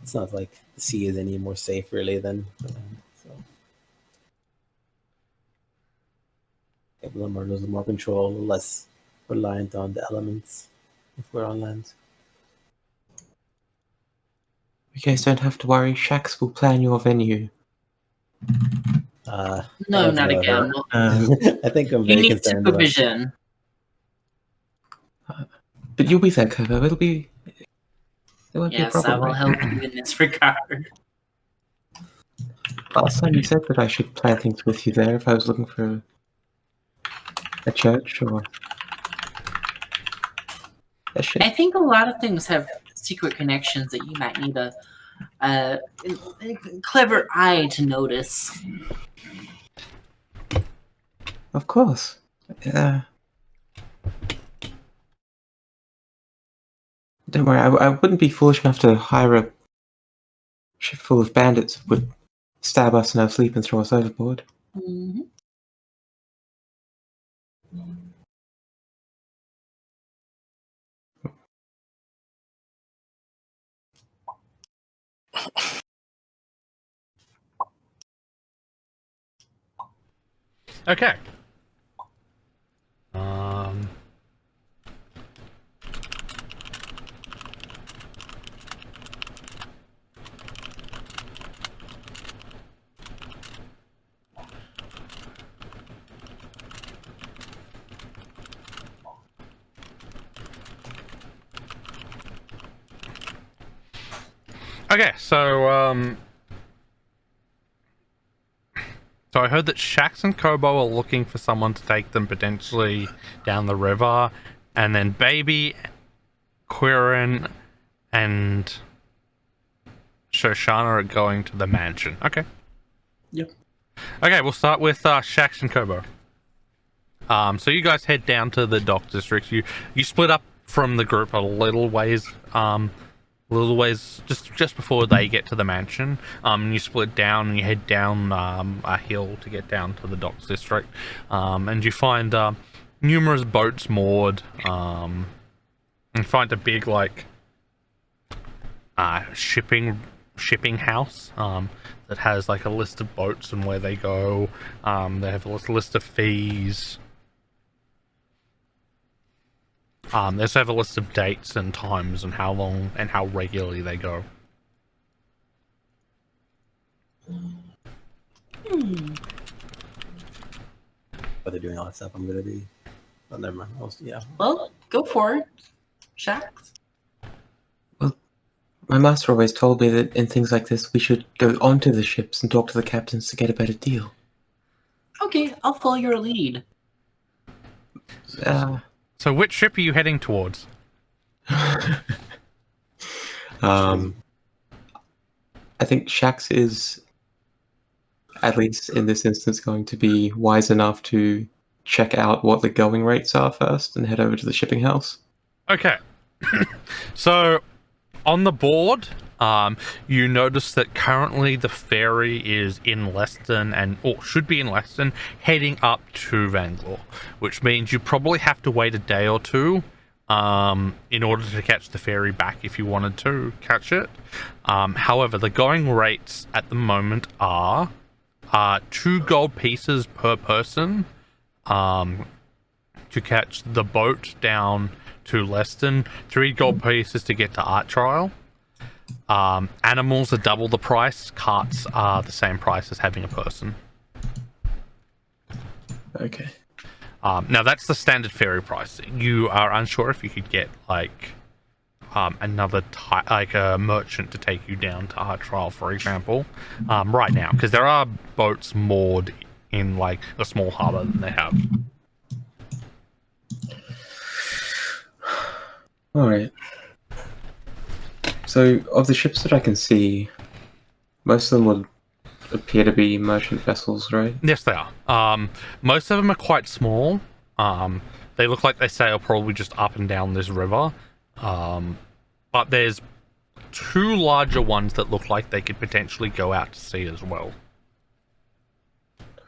It's not like the sea is any more safe really than the land. So get a little more control, a little less reliant on the elements if we're on land. You guys don't have to worry. Shax will plan your venue. I No, don't not know. again. I think I'm You very need concerned about. supervision. But you'll be there, Kobo. There won't be a Yes, I problem, will right? help you in this regard. Last time you said that I should plan things with you there if I was looking for a church or a ship. I think a lot of things have secret connections that you might need a clever eye to notice. Of course. Don't worry, I wouldn't be foolish enough to hire a ship full of bandits that would stab us in our sleep and throw us overboard. Mhm. Okay. Okay, so I heard that Shax and Kobo are looking for someone to take them potentially down the river, and then Baby, Quirin, and Shoshana are going to the mansion. Okay. Yep. Okay, we'll start with Shax and Kobo. So you guys head down to the dock district. You split up from the group a little ways, just before they get to the mansion. You split down and you head down a hill to get down to the docks district, and you find numerous boats moored, and find a big shipping house that has like a list of boats and where they go. They have a list of fees. They also have a list of dates and times and how long and how regularly they go. But they're doing all that stuff. I'm gonna be. Oh, never mind. Yeah. Well, go for it, Shax. My master always told me that in things like this we should go onto the ships and talk to the captains to get a better deal. Okay, I'll follow your lead. So which ship are you heading towards? I think Shax is, at least in this instance, going to be wise enough to check out what the going rates are first and head over to the shipping house. Okay. So on the board, you notice that currently the ferry is in Leston or should be in Leston, heading up to Vanglor, which means you probably have to wait a day or two in order to catch the ferry back if you wanted to catch it. However, the going rates at the moment are 2 gold pieces per person to catch the boat down to Leston, 3 gold pieces to get to Art Trial. Animals are double the price. Carts are the same price as having a person. Okay. Now that's the standard ferry price. You are unsure if you could get another like a merchant to take you down to Art Trial, for example, right now, because there are boats moored in like a small harbor that they have. All right. So, of the ships that I can see, most of them would appear to be merchant vessels, right? Yes, they are. Most of them are quite small. They look like they sail probably just up and down this river. But there's 2 larger ones that look like they could potentially go out to sea as well.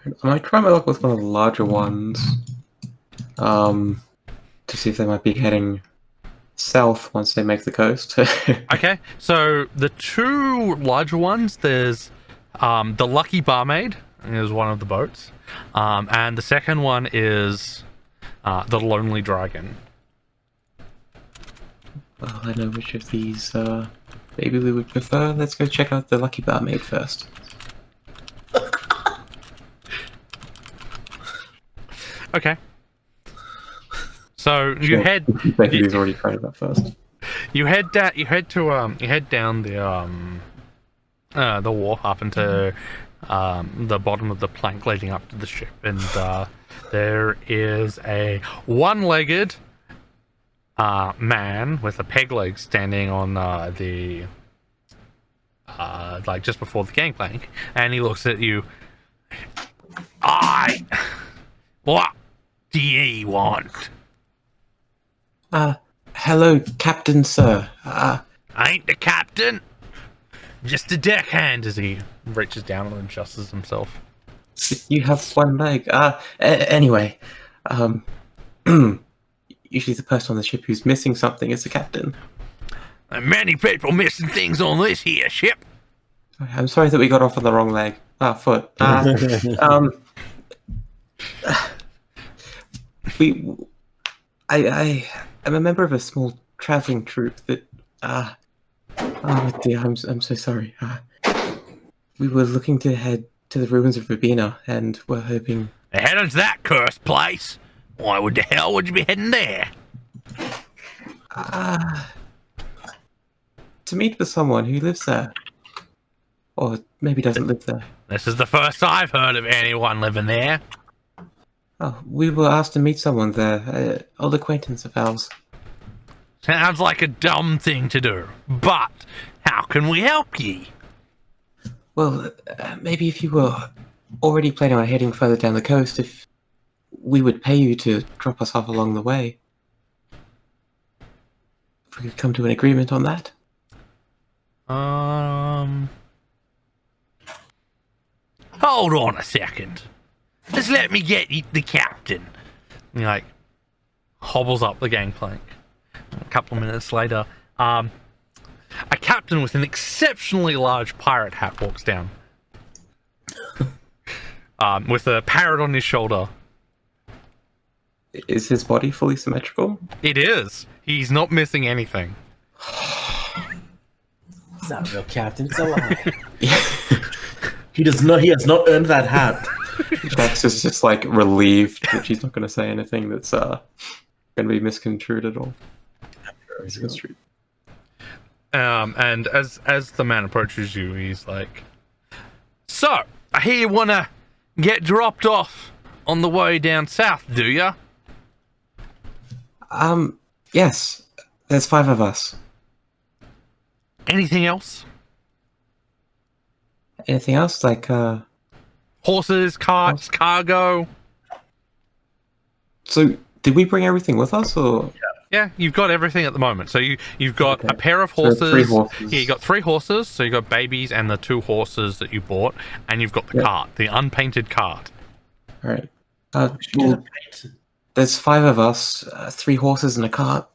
I might try my luck with one of the larger ones. To see if they might be heading south once they make the coast. Okay, so the two larger ones, there's the Lucky Barmaid is one of the boats, and the second one is the Lonely Dragon. Well, I know which of these maybe we would prefer. Let's go check out the Lucky Barmaid first. Okay. So you head. He's already tried that first. You head down. You head down the wharf up into the bottom of the plank leading up to the ship, and there is a one-legged man with a peg leg standing on the like just before the gangplank, and he looks at you. What do ye want? Hello, Captain, sir. I ain't the captain, just a deckhand. As he reaches down and adjusts himself. You have one leg. Anyway, usually the person on the ship who's missing something is the captain. Many people missing things on this here ship. I'm sorry that we got off on the wrong leg. Foot. I'm a member of a small traveling troupe that. Oh dear, I'm so sorry. We were looking to head to the ruins of Rubina, and we're hoping. Heading to that cursed place? Why would the hell would you be heading there? To meet with someone who lives there. Or maybe doesn't live there. This is the first I've heard of anyone living there. Oh, we were asked to meet someone there, old acquaintance of ours. Sounds like a dumb thing to do, but how can we help ye? Well, maybe if you were already planning on heading further down the coast, if we would pay you to drop us off along the way. If we could come to an agreement on that. Hold on a second. Just let me get the captain. And he, like, hobbles up the gangplank. A couple of minutes later, a captain with an exceptionally large pirate hat walks down. With a parrot on his shoulder. Is his body fully symmetrical? It is. He's not missing anything. He's not a real captain. It's a lie. He has not earned that hat. Jax is just like relieved that she's not going to say anything that's going to be misconstrued at all. Misconstrued. And as the man approaches you, he's like, "So, I hear you want to get dropped off on the way down south, do ya?" Yes. There's 5 of us. Anything else? Anything else? Like, Horses, carts, cargo? So, did we bring everything with us, or...? Yeah, you've got everything at the moment. So you've got Okay. a pair of So horses. 3 horses. Yeah, you got 3 horses. So you got babies and the 2 horses that you bought, and you've got the cart, the unpainted cart. Alright. Well, there's 5 of us, 3 horses and a cart.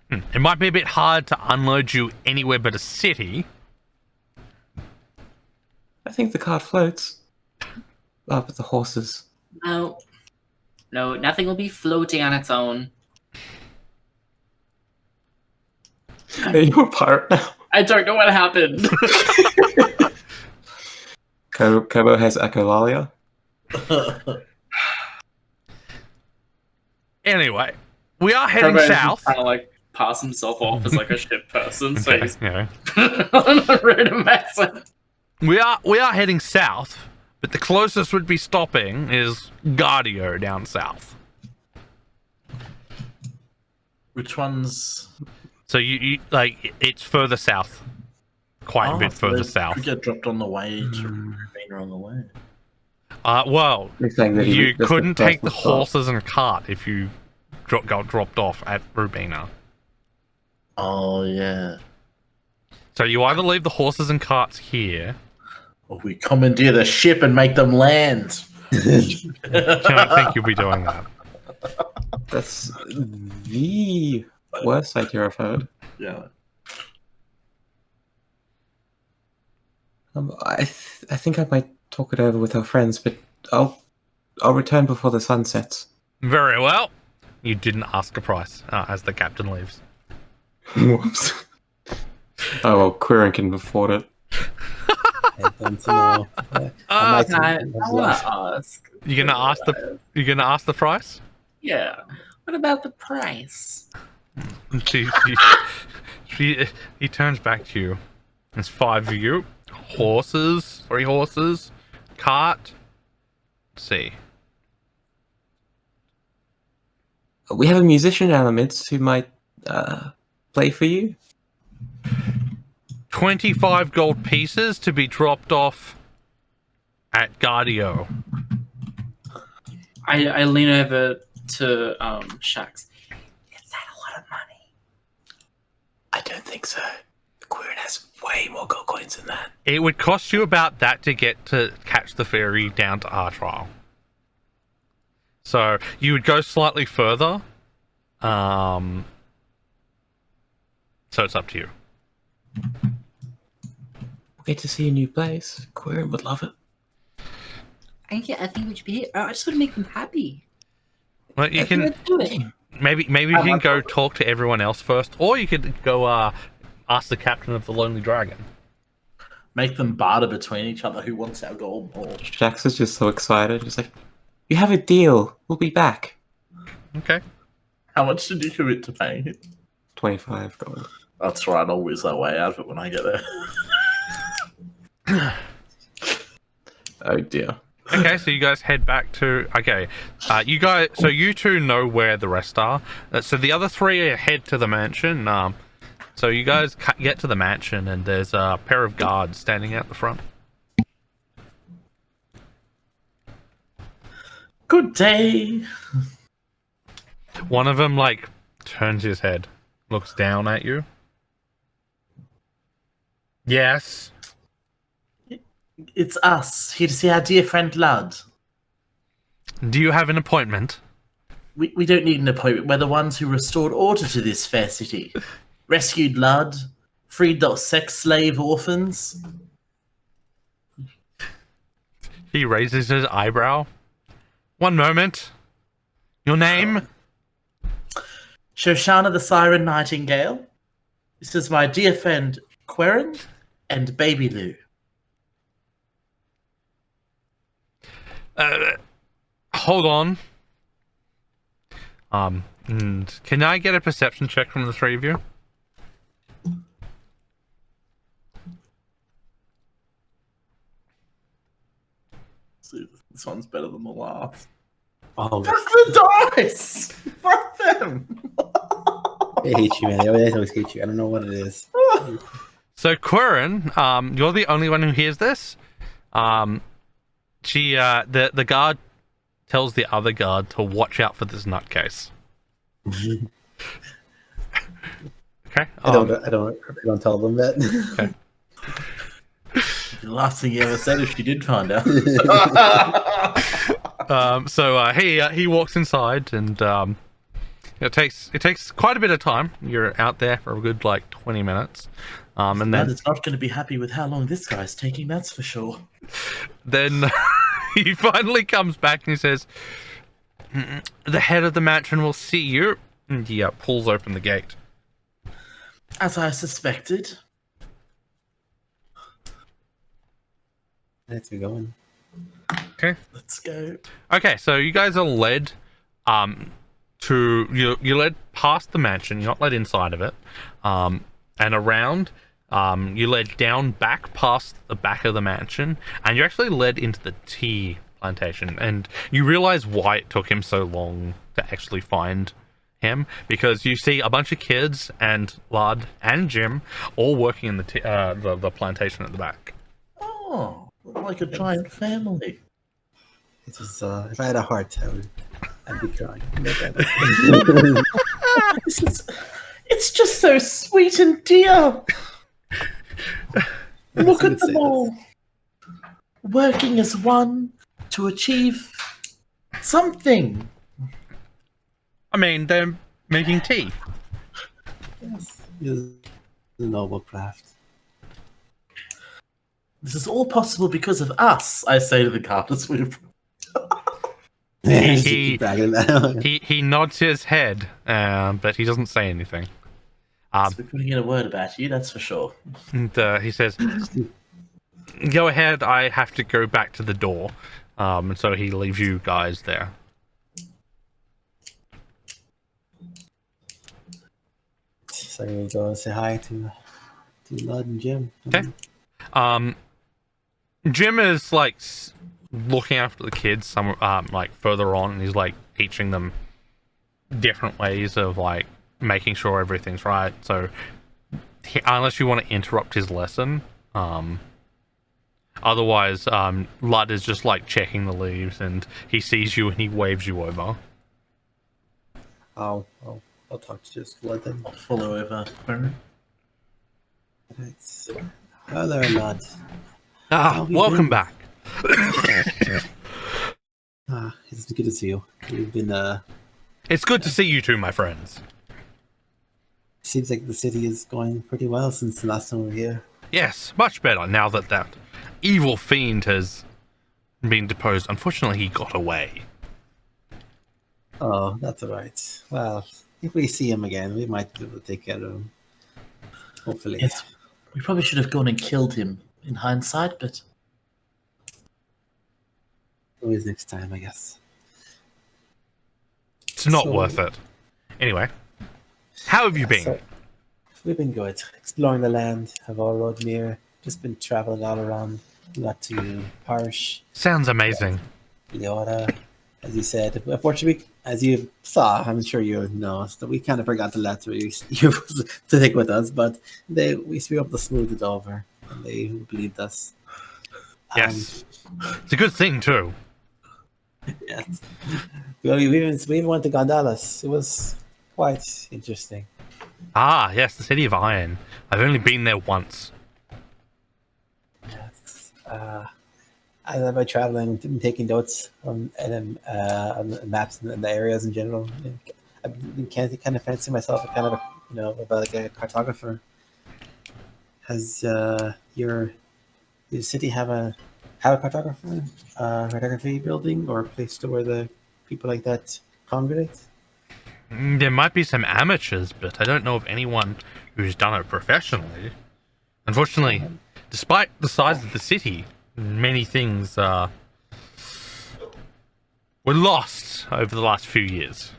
It might be a bit hard to unload you anywhere but a city. I think the cart floats. But the horses. No, nothing will be floating on its own. Are you a pirate now? I don't know what happened. Kobo has echolalia. Anyway, we are heading Herman south. kind of like pass himself off as like a ship person, so Okay, he's yeah. on a random accent. We are heading south, but the closest we'd be stopping is Arcadia down south. Which one's? So you like it's further south, quite a bit further We south. get dropped on the way to Rubina on the way. Well, You're saying that you that's couldn't the take the first stop. horses and cart if you got dropped off at Rubina. Oh yeah. So you either leave the horses and carts here, Or we commandeer the ship and make them land. Don't think you'll be doing that. That's the worst idea I've heard. Yeah. I think I might talk it over with our friends, but I'll return before the sun sets. Very well. You didn't ask a price as the captain leaves. Whoops. Oh well, Quirin can afford it. I don't know. I might I want to ask. You gonna ask the price? Yeah. What about the price? He turns back to you. There's 5 of you. Horses, 3 horses, cart. Let's see. We have a musician in our midst who might play for you. 25 gold pieces to be dropped off at Arcadia. I lean over to Shax. Is that a lot of money? I don't think so. Quirin has way more gold coins than that. It would cost you about that to get to catch the ferry down to our trial. So you would go slightly further. So it's up to you. Get to see a new place. Quirin would love it. I think we should be. I just want to make them happy. Well, you can Let's do it. maybe you can go talk to everyone else first, or you could go ask the captain of the Lonely Dragon. Make them barter between each other who wants our gold more. Shax is just so excited. He's like, "You have a deal. We'll be back." Okay. How much did you commit to paying him? 25 gold. That's right, I'll whiz that way out of it when I get there. Oh dear. Okay, so you guys head back to. Okay, you guys. So you two know where the rest are. So the other 3 head to the mansion. So you guys get to the mansion, and there's a pair of guards standing out the front. Good day. One of them turns his head, looks down at you. Yes. It's us, here to see our dear friend Lud. Do you have an appointment? We don't need an appointment. We're the ones who restored order to this fair city. Rescued Lud, freed those sex slave orphans. He raises his eyebrow. One moment. Your name? Shoshana the Siren Nightingale. This is my dear friend Quirin and Baby Lou. Hold on. And can I get a perception check from the 3 of you? See, this one's better than the last. Oh, Fuck the dice! Fuck them! I hate you, man. They always hate you. I don't know what it is. So Quirin, you're the only one who hears this. The guard tells the other guard to watch out for this nutcase. Okay. I don't tell them that. Okay. The last thing he ever said if she did find out. So he walks inside, and it takes quite a bit of time. You're out there for a good 20 minutes, and then Lud is not going to be happy with how long this guy's taking. That's for sure. then he finally comes back and he says, "The head of the mansion will see you." And he pulls open the gate. As I suspected. Let's be going. Okay. Let's go. Okay, so you guys are led you're led past the mansion. You're not led inside of it, and around. You led down back past the back of the mansion, and you're actually led into the tea plantation. And you realize why it took him so long to actually find him, because you see a bunch of kids and Lud and Jim all working in the plantation at the back. Oh, like a giant family. It was, if I had a heart, I'd be crying. It's just so sweet and dear. Look I at would say them all. working as one to achieve something. I mean, they're making tea. Yes, it is a noble craft. This is all possible because of us, I say to the carpet sweep. Just he- keep bragging about it. He nods his head, but he doesn't say anything. We're putting in a word about you, that's for sure. And he says, "Go ahead. I have to go back to the door." And so he leaves you guys there. So I'm gonna go and say hi to Lud and Jim. Okay. Jim is like looking after the kids some like further on, and he's like teaching them different ways of like making sure everything's right. So unless you want to interrupt his lesson, otherwise Lud is just like checking the leaves, and he sees you and he waves you over. I'll talk to just Lud then. I'll follow over. Baron. Right. Hello, Lud. Ah, we welcome been? back. It's good to see you. We've been It's good to see you too, my friends. seems like the city is going pretty well since the last time we were here. Yes, much better now that that evil fiend has been deposed. Unfortunately, he got away. Oh, that's alright. Well, if we see him again, we might be able to take care of him. Hopefully. Yes, we probably should have gone and killed him in hindsight, but Always next time, I guess. It's not So- worth it. Anyway, how have you been? So, we've been good. Exploring the land of our road near. Just been traveling all around. We got to Parish, Sounds amazing. Leota, as you said. Unfortunately, as you saw, I'm sure you know, so we kind of forgot the letter you to take with us, but we were able to smooth it over, and they believed us. Yes. It's a good thing, too. Yes. We even went to Gondolas. It was quite interesting. Ah, yes, the City of Iron. I've only been there once. Yes. I love by traveling, taking notes on the maps and the areas in general. I've been kind of fancy myself a kind of about like a cartographer. Has your city have a cartographer, cartography building or a place to where the people like that congregate? There might be some amateurs, but I don't know of anyone who's done it professionally. Unfortunately, despite the size of the city, many things were lost over the last few years.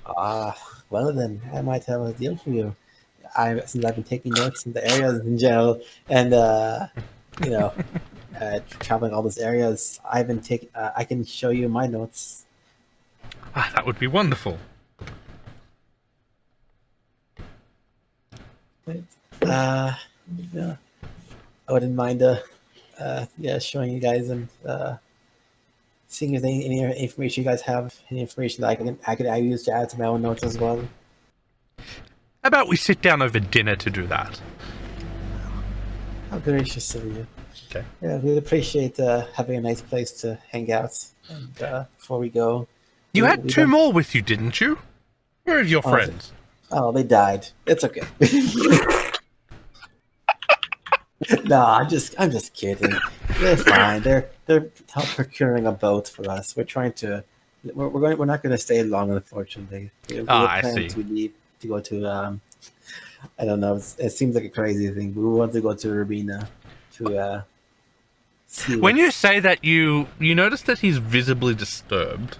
Well then, I might have a deal for you. Since I've been taking notes in the areas in general, and traveling all those areas, I've been taking. I can show you my notes. Ah, that would be wonderful. Yeah, I wouldn't mind. Showing you guys and seeing if there's any information you guys have, any information that I use to add to my own notes as well. How about we sit down over dinner to do that? How gracious of you. Okay. Yeah, we'd appreciate having a nice place to hang out. And before we go, You we- had we two don't- more with you, didn't you? Where are your Oh, friends? Oh, they died. It's okay. No, I'm just kidding. They're fine. They're procuring a boat for us. We're trying to. We're not going to stay long, unfortunately. We had I planned see. to leave to go to. I don't know. It seems like a crazy thing. But we want to go to Rubina to see. When you what's- say that, you notice that he's visibly disturbed.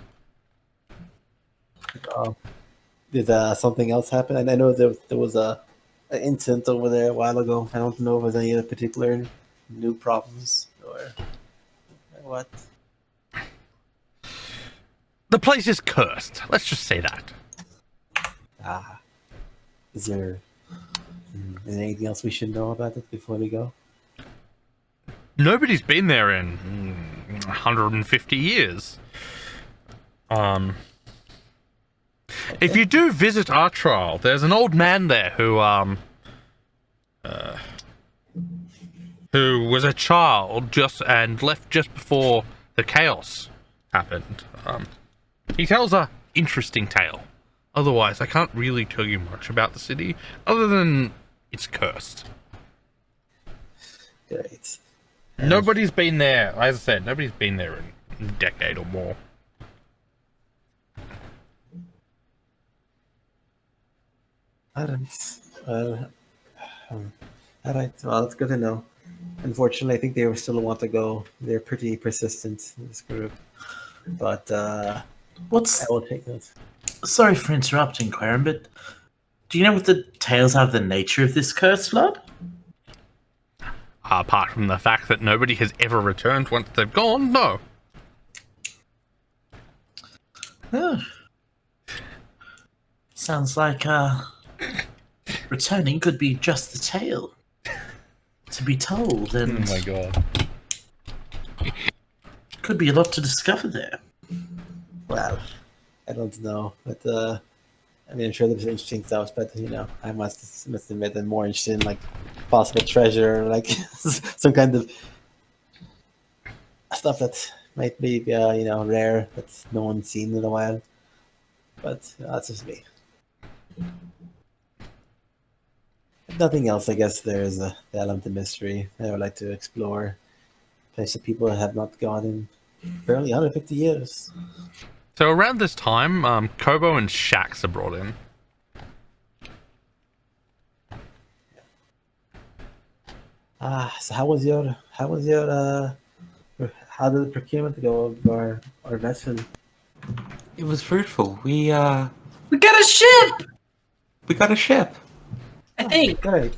Did something else happen? And I know there was an incident over there a while ago. I don't know if there's any other particular new problems or what. The place is cursed. Let's just say that. Is there anything else we should know about it before we go? Nobody's been there in 150 years. If you do visit our trial, there's an old man there who who was a child and left just before the chaos happened. He tells a interesting tale. Otherwise, I can't really tell you much about the city, other than it's cursed. Great. Nobody's been there, as I said, nobody's been there in a decade or more. Alright. Well, alright. Well, it's good to know. Unfortunately, I think they still want to go. They're pretty persistent in this group. But I will take notes. Sorry for interrupting, Quarren, but do you know what the tales are of the nature of this cursed Lord? Apart from the fact that nobody has ever returned once they've gone, no. Oh. Sounds like returning could be just the tale to be told, and Oh my god. could be a lot to discover there. Well, I don't know, but I mean, I'm sure there's interesting stuff, but I must admit I'm more interested in like possible treasure, like some kind of stuff that might be rare that no one's seen in a while. But that's just me. If nothing else, I guess there's the element of mystery I would like to explore. A place that people have not gone in barely 150 years. So around this time, Kobo and Shax are brought in. So how did the procurement go of our vessel? It was fruitful. We got a ship. We got a ship. I think. Great.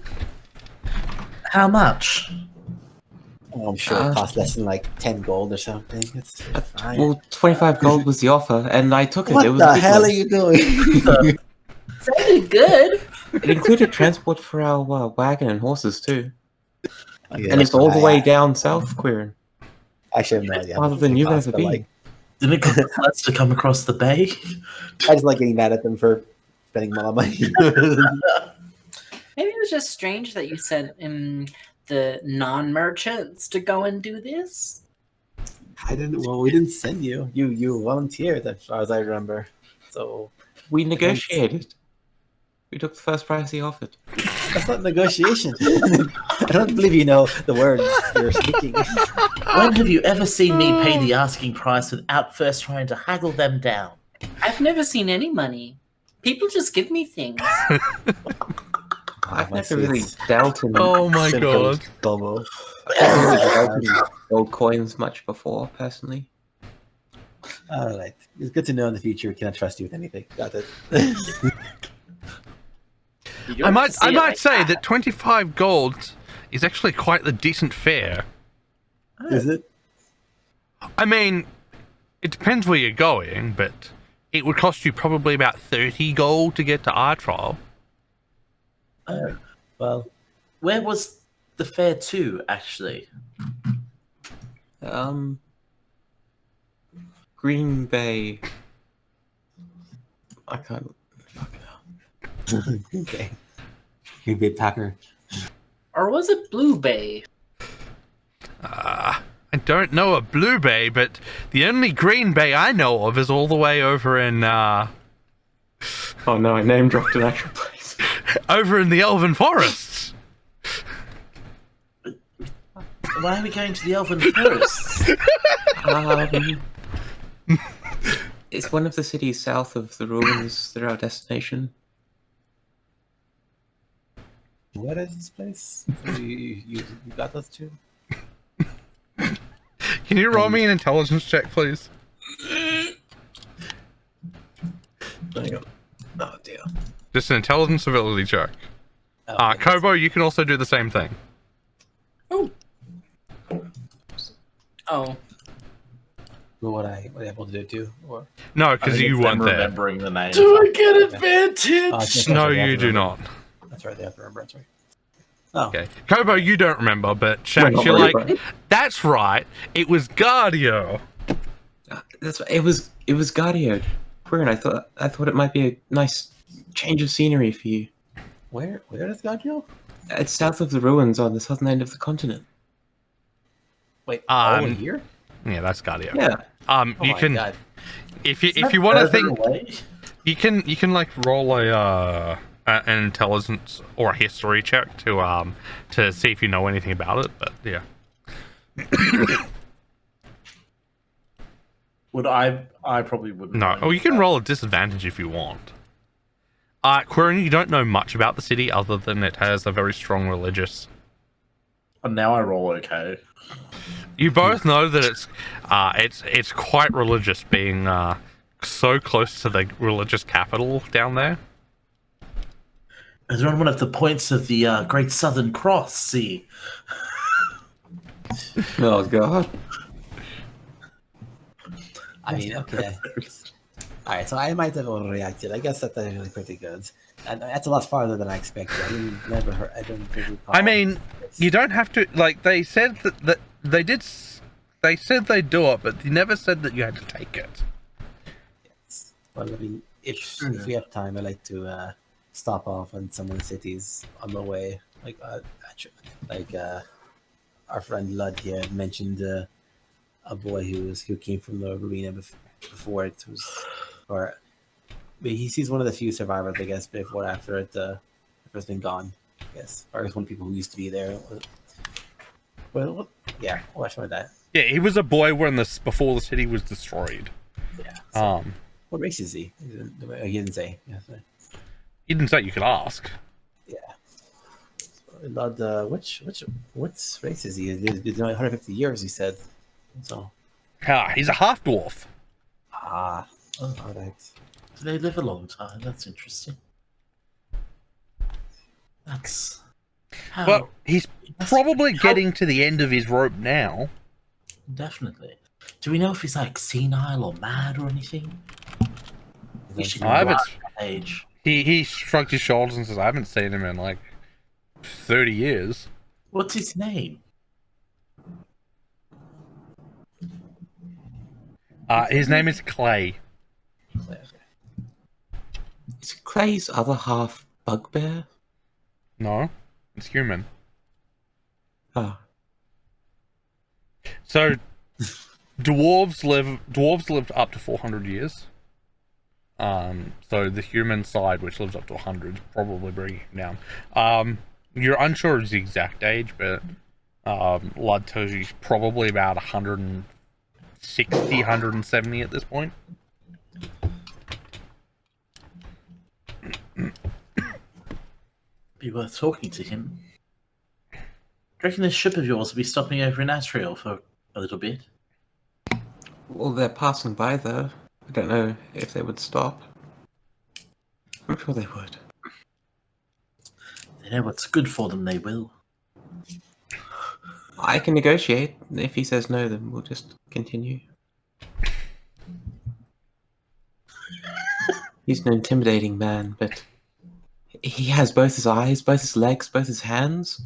How much? Oh, I'm sure it cost less than like 10 gold or something. It's fine. Well, 25 gold was the offer, and I took it. What It was the a big hell one. are you doing? Sounded good. It included transport for our wagon and horses too, Yeah, and it's all the I- way down south, Quirin. Actually, I have no idea. how Farther much than it you've costs, ever but, been. like, Didn't it cost us to come across the bay? I just like getting mad at them for spending more money. Maybe it was just strange that you sent the non-merchants to go and do this. I didn't. Well, we didn't send you. You volunteered, as far as I remember. So We negotiated. We took the first price he offered. that's not negotiation. I don't believe you know the words you're speaking. When have you ever seen me pay the asking price without first trying to haggle them down? I've never seen any money. People just give me things. I've I never see. really dealt in Oh my god. Bobo. I've never really dealt in gold coins much before, personally. All right. It's good to know in the future we cannot trust you with anything. Got it. You don't I have might to say it like say that 25 gold is actually quite the decent fare. Is it? I mean, it depends where you're going, but it would cost you probably about 30 gold to get to our trial. Well, Where was the fair to, actually? Green Bay. I can't. okay. You big Packer. Or was it Blue Bay? I don't know a Blue Bay, but the only Green Bay I know of is all the way over in Oh no, I name dropped an actual place. over in the Elven Forests. Why are we going to the Elven Forests? It's one of the cities south of the ruins. They're our destination. What is this place? You got us to? Can you roll me an intelligence check, please? Hang on. Oh dear. Just an intelligence ability check. Oh, Kobo, you can also do the same thing. Oh. what would I able to do too? Or No, I because think you it's them weren't there. remembering the name. Do I get Okay. advantage? Oh, it's No, they have you to do remember. not. That's right. They have to remember. That's right. Oh, Okay. Kobo, you don't remember, but We're Shax, not you're worried like, about it. that's right, it was Guardio. That's it was Guardio. Quirin, I thought it might be a nice change of scenery for you. where is Gadio? It's south of the ruins on the southern end of the continent. Wait, Um, here? Yeah, that's Guardio. Yeah. Oh You my can god. if Is you that want to further think, away? you can like roll an intelligence or a history check to see if you know anything about it. But yeah, Would I probably wouldn't. no. know Or you can that. roll a disadvantage if you want. Quirin, you don't know much about the city other than it has a very strong religious. And now I roll okay. You both know that it's quite religious, being so close to the religious capital down there. Is on one of the points of the Great Southern Cross. See, Oh god. I mean, okay. Alright, so I might have overreacted. I guess that's actually pretty good. And that's a lot farther than I expected. I don't really recall I mean, this. you don't have to. Like they said that they did. They said they'd do it, but they never said that you had to take it. Well, I mean, if we have time, I'd like to stop off on some of the cities on the way. Our friend Lud here mentioned a boy who came from the arena before it was, or he sees one of the few survivors, I guess, before after it's been gone. I guess, or it's one of the people who used to be there. Well, yeah, we'll watch that. Yeah, he was a boy when before the city was destroyed. Yeah. So, Um, what race is he? He didn't say. Yeah. So, you didn't say you could ask. yeah. Lud, which race is he? He's 150 years, he said. So. He's a half dwarf. Ah. Oh. All right. Do they live a long time? That's interesting. That's how. Well, he's that's- probably how- getting to the end of his rope now. Definitely. Do we know if he's like senile or mad or anything? We should I haven't. go out that age. He shrugged his shoulders and says, "I haven't seen him in like 30 years." What's his name? His name is Clay. Is Clay's other half bugbear? No, it's human. Oh. So, dwarves lived up to 400 years. So the human side, which lives up to 100, is probably bringing him down. You're unsure of his exact age, but Lud tells you he's probably about 160, 170 at this point. Be worth talking to him. Do you reckon this ship of yours will be stopping over in Asriel for a little bit? Well, they're passing by though. I don't know if they would stop. I'm sure they would. They know what's good for them, they will. I can negotiate. If he says no, then we'll just continue. He's an intimidating man, but he has both his eyes, both his legs, both his hands.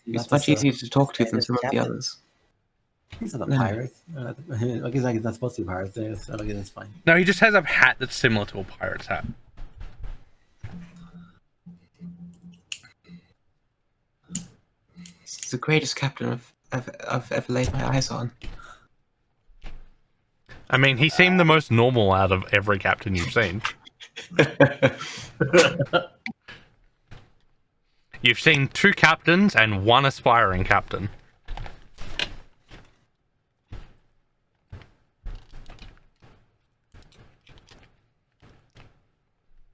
He's much easier to talk to than some of the others. He's not a No. pirate. I guess he's not supposed to be a pirate, so I guess that's fine. No, he just has a hat that's similar to a pirate's hat. He's the greatest captain I've ever laid my eyes on. I mean, he seemed the most normal out of every captain you've seen. You've seen 2 captains and 1 aspiring captain.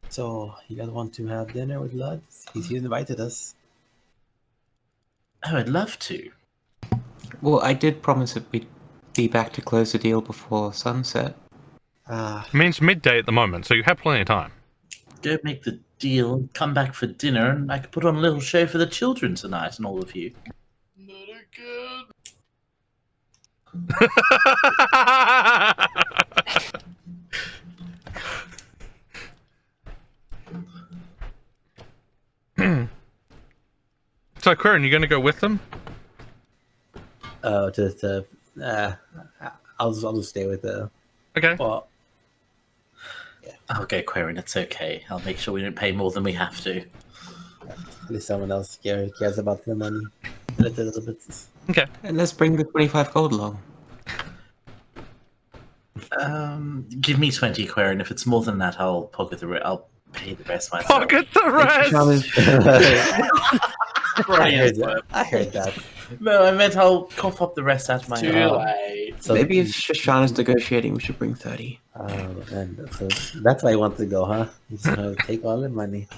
So, you guys want to have dinner with Lud? He invited us. Oh, I'd love to. Well, I did promise that we'd be back to close the deal before sunset. I mean, it's midday at the moment, so you have plenty of time. Go make the deal and come back for dinner, and I could put on a little show for the children tonight and all of you. So, Quirin, you going to go with them? I'll just stay with the. Okay. Well, I'll go Quirin, it's okay. I'll make sure we don't pay more than we have to. At least someone else cares about the money. split it a little bit. Okay. And let's bring the 25 gold along. Give me 20 queer, and if it's more than that, I'll I'll pay the rest myself. Pocket the rest. I heard that. I heard that. No, I meant I'll cough up the rest out of my Too late. So Maybe if Shoshana's negotiating, we should bring 30. and so that's why I want to go, huh? He's gonna take all the money.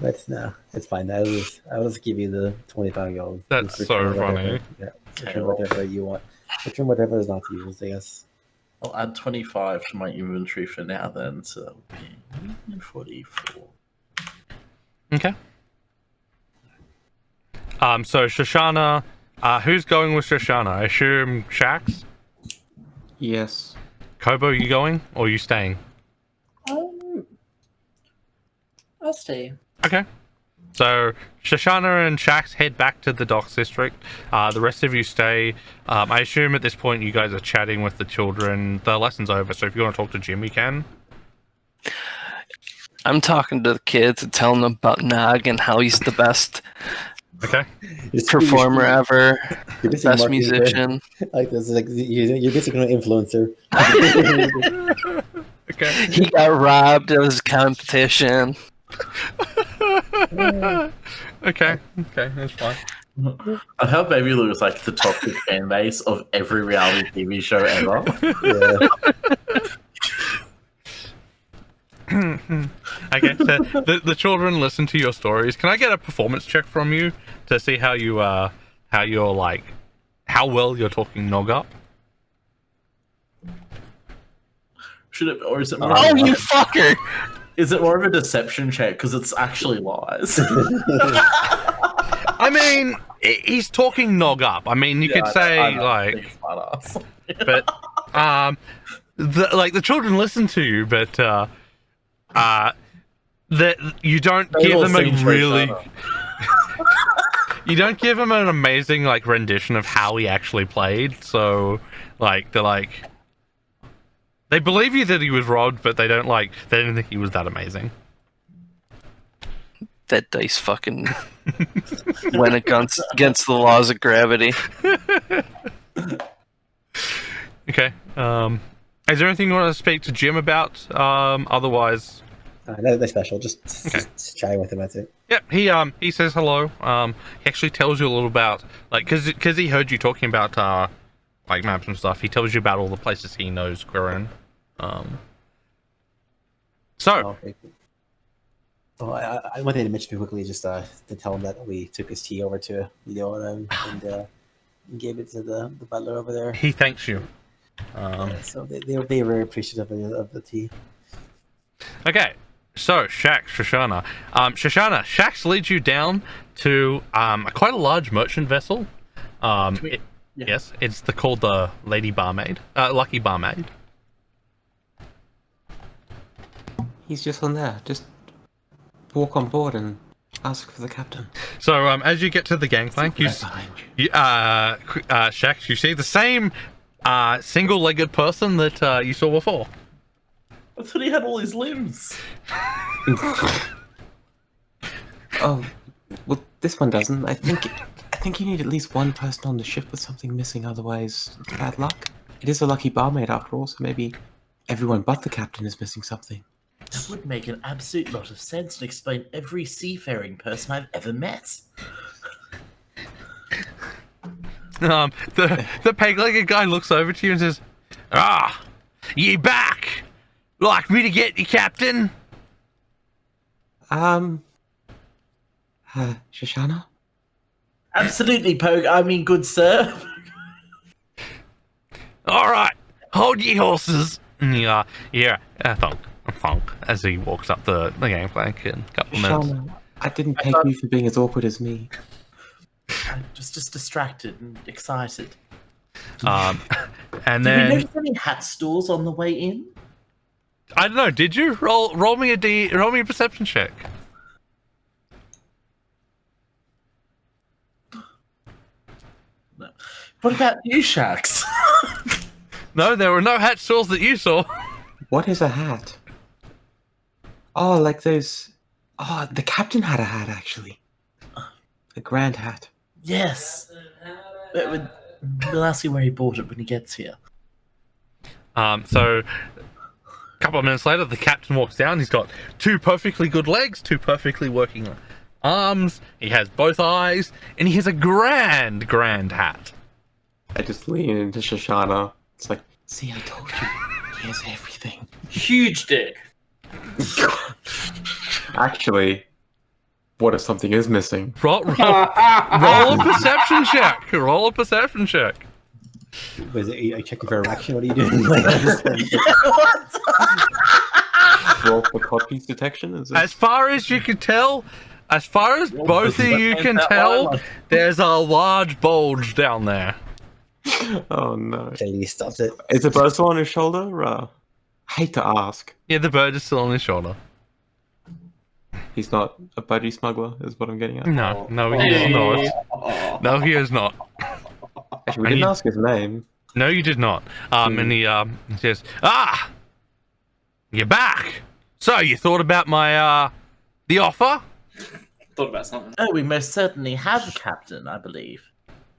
But no, it's fine. I will just give you the 25 gold. That's Just so return whatever- funny. Yeah, return whatever you want. Return whatever is not used, I guess. I'll add 25 to my inventory for now, then, so that'll be 44. Okay. So Shoshana, who's going with Shoshana? I assume Shax? Yes. Kobo, you going or you staying? I'll stay. Okay. So Shoshana and Shax head back to the docks district. The rest of you stay. I assume at this point you guys are chatting with the children. The lesson's over, so if you want to talk to Jim, you can. I'm talking to the kids and telling them about Nog and how he's the best Okay. performer ever, You're basically best marketing musician. Like this, like you're basically an influencer. Okay. He got robbed of his competition. Okay. Okay, that's fine. I hope Baby Lou is like the toxic fan base of every reality TV show ever. Yeah. Okay, so the children listen to your stories. Can I get a performance check from you to see how you're like, how well you're talking Nog up? Should it, or is it more? Oh, you fucker! Is it more of a deception check because it's actually lies? I mean, he's talking Nog up. I mean, you could say like, but the children listen to you, but that you don't They give all them a sing to each really. other. You don't give him an amazing like rendition of how he actually played. So like they're like, they believe you that he was robbed, but they don't think he was that amazing. That dice fucking went against the laws of gravity. Okay. Is there anything you want to speak to Jim about? Otherwise, That's special. Just chatting with him. That's it. yeah. He says hello. He actually tells you a little about because he heard you talking about like maps and stuff. He tells you about all the places he knows Quirin. So Okay. Oh, I wanted to mention quickly just to tell him that we took his tea over to Leora and gave it to the butler over there. he thanks you. So they were very appreciative of the tea. Okay, so Shax, Shoshana. Shax leads you down to quite a large merchant vessel. Yes, it's called the Lady Barmaid, Lucky Barmaid. He's just on there. Just walk on board and ask for the captain. So as you get to the gangplank, Right behind you. Shax, you see the same single-legged person that you saw before. I thought he had all his limbs. Oh, well, this one doesn't. I think you need at least one person on the ship with something missing, otherwise it's bad luck. It is a lucky barmaid after all, so maybe everyone but the captain is missing something. That would make an absolute lot of sense and explain every seafaring person I've ever met. The peg-legged guy looks over to you and says, "Ah, ye back? Like me to get you, Captain?" Shoshana? Absolutely, Pogue. I mean, good sir. All right, hold ye horses. And thunk, as he walks up the gangplank in a couple of minutes. Shoshana, I didn't peg you for being as awkward as me. I was just distracted and excited. And Did we then notice any hat stores on the way in? I don't know. Did you roll me a perception check? No. What about you, Shax? No, there were no hat stores that you saw. What is a hat? Oh, like those... Oh, the captain had a hat, actually. A grand hat. Yes. We'll ask you where he bought it when he gets here. So a couple of minutes later, the captain walks down. He's got 2 perfectly good legs, 2 perfectly working arms. He has both eyes, and he has a grand hat. I just lean into Shoshana. It's like, see, I told you. He has everything. Huge dick. Actually, what if something is missing? Roll a perception check. Roll a perception check. Was it? Are you checking for erection? What are you doing? Like, Roll for codpiece detection? Is it? As far as you can tell, as far as both of you can tell, there's a large bulge down there. Oh no. he stops it. Is the bird still on his shoulder? I hate to ask. Yeah, the bird is still on his shoulder. He's not a budgie smuggler, is what I'm getting at. No, he is not. No, he is not. Actually, we didn't ask his name. No, you did not. And he says, you're back. So, you thought about my, the offer? Thought about something. Oh, we most certainly have, Captain, I believe.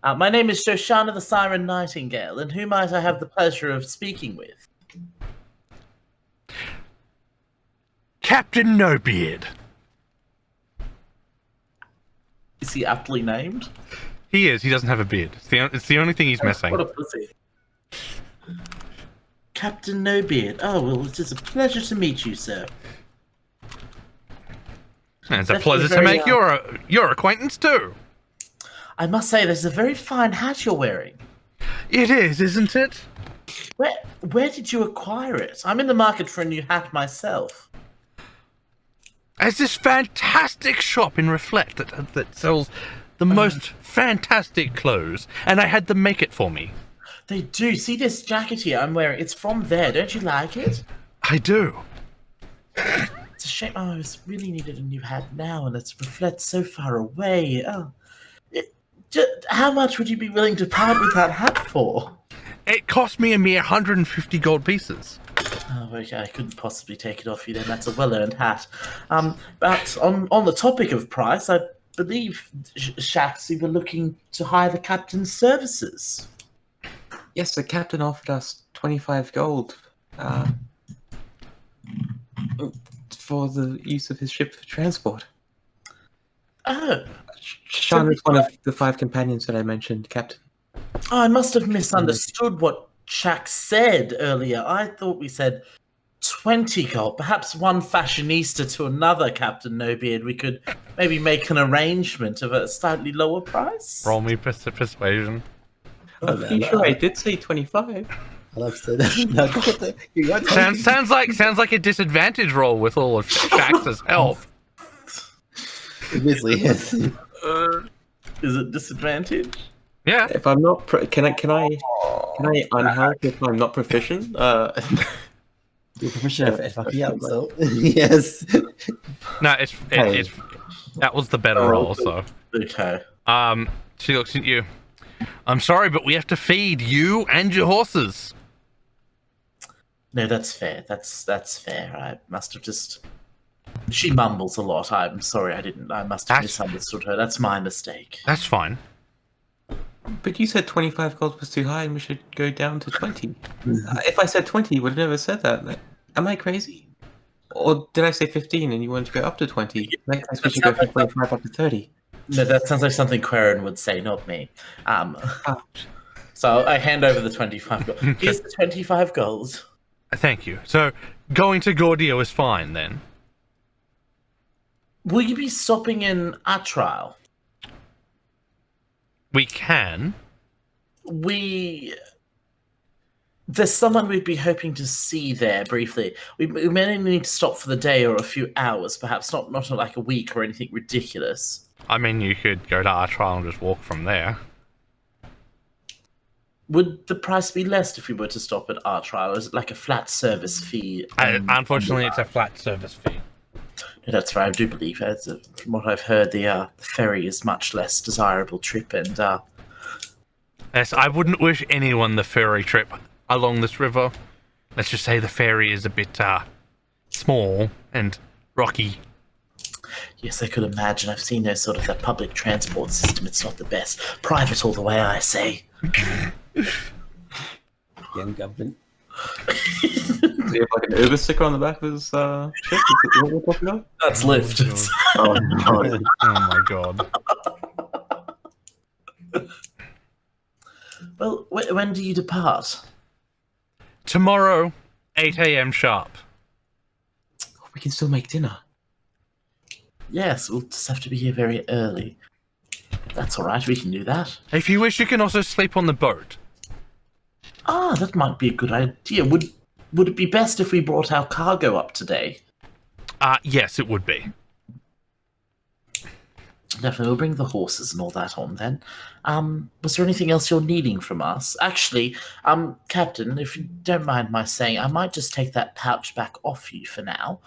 My name is Shoshana the Siren Nightingale, and who might I have the pleasure of speaking with? Captain No-Beard. Is he aptly named? He is. He doesn't have a beard. It's the only thing he's missing. What a pussy. Captain No-Beard. Oh, well, it is a pleasure to meet you, sir. And it's a Definitely pleasure to very, make your acquaintance, too. I must say, this is a very fine hat you're wearing. It is, isn't it? Where did you acquire it? I'm in the market for a new hat myself. There's this fantastic shop in Reflect that sells the most fantastic clothes, and I had them make it for me. They do. See this jacket here I'm wearing? It's from there. Don't you like it? I do. It's a shame. Oh, I really needed a new hat now, and it's Reflect so far away. Oh, how much would you be willing to part with that hat for? It cost me a mere 150 gold pieces. Oh, okay, I couldn't possibly take it off you then. That's a well-earned hat. But on the topic of price, I believe, Shax, you were looking to hire the captain's services. Yes, the captain offered us 25 gold for the use of his ship for transport. Oh. Sean is one of the 5 companions that I mentioned, Captain. Oh, I must have misunderstood what Shax said earlier. I thought we said 20 gold. Perhaps one fashionista to another, Captain No-Beard. We could maybe make an arrangement of a slightly lower price. Roll me persuasion. I'm pretty sure I did say 25. I love that. You got Sounds like a disadvantage roll with all of Shax's help. Obviously, yes. Is it disadvantage? Yeah. If I'm not, can I unhelp if I'm not proficient? You're proficient at fucking up, so yes. No, it's that was the better roll. So Okay. she looks at you. I'm sorry, but we have to feed you and your horses. No, that's fair. That's fair. I must have just. She mumbles a lot. I'm sorry. I must have misunderstood her. That's my mistake. That's fine. But you said 25 gold was too high and we should go down to 20. If I said 20, you would have never said that. Like, am I crazy? Or did I say 15 and you wanted to go up to 20? Like, I should go from 25 up to 30. No, that sounds like something Quarren would say, not me. So I hand over the 25 gold. Here's the 25 gold. Thank you. So going to Gordio is fine then. Will you be stopping in our trial? We can. There's someone we'd be hoping to see there briefly. We may need to stop for the day or a few hours, perhaps not like a week or anything ridiculous. I mean, you could go to our trial and just walk from there. Would the price be less if we were to stop at our trial? Is it like a flat service fee? Unfortunately, it's a flat service fee. No, that's right. I do believe that. From what I've heard, the ferry is much less desirable trip, and Yes, I wouldn't wish anyone the ferry trip along this river. Let's just say the ferry is a bit small and rocky. Yes, I could imagine. I've seen no sort of that public transport system. It's not the best. Private all the way, I say. Again, government. Does he have like an Uber sticker on the back of his ship? Is that what we're talking about? That's Oh my lift. God. Oh, no. Oh my god. Well, when do you depart? Tomorrow, 8 a.m. sharp. We can still make dinner. Yes, we'll just have to be here very early. That's all right. We can do that. If you wish, you can also sleep on the boat. Ah, that might be a good idea. Would it be best if we brought our cargo up today? Yes, it would be. Definitely, we'll bring the horses and all that on then. Was there anything else you're needing from us? Actually, Captain, if you don't mind my saying, I might just take that pouch back off you for now.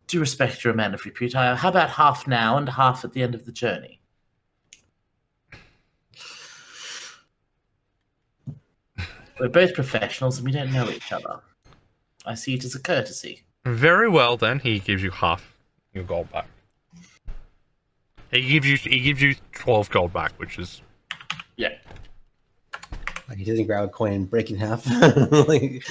Do respect you're a man of repute. How about half now and half at the end of the journey? We're both professionals and we don't know each other. I see it as a courtesy. Very well, then. He gives you half your gold back. He gives you 12 gold back, which is... Yeah. Like he doesn't grab a coin and break it in half. Like,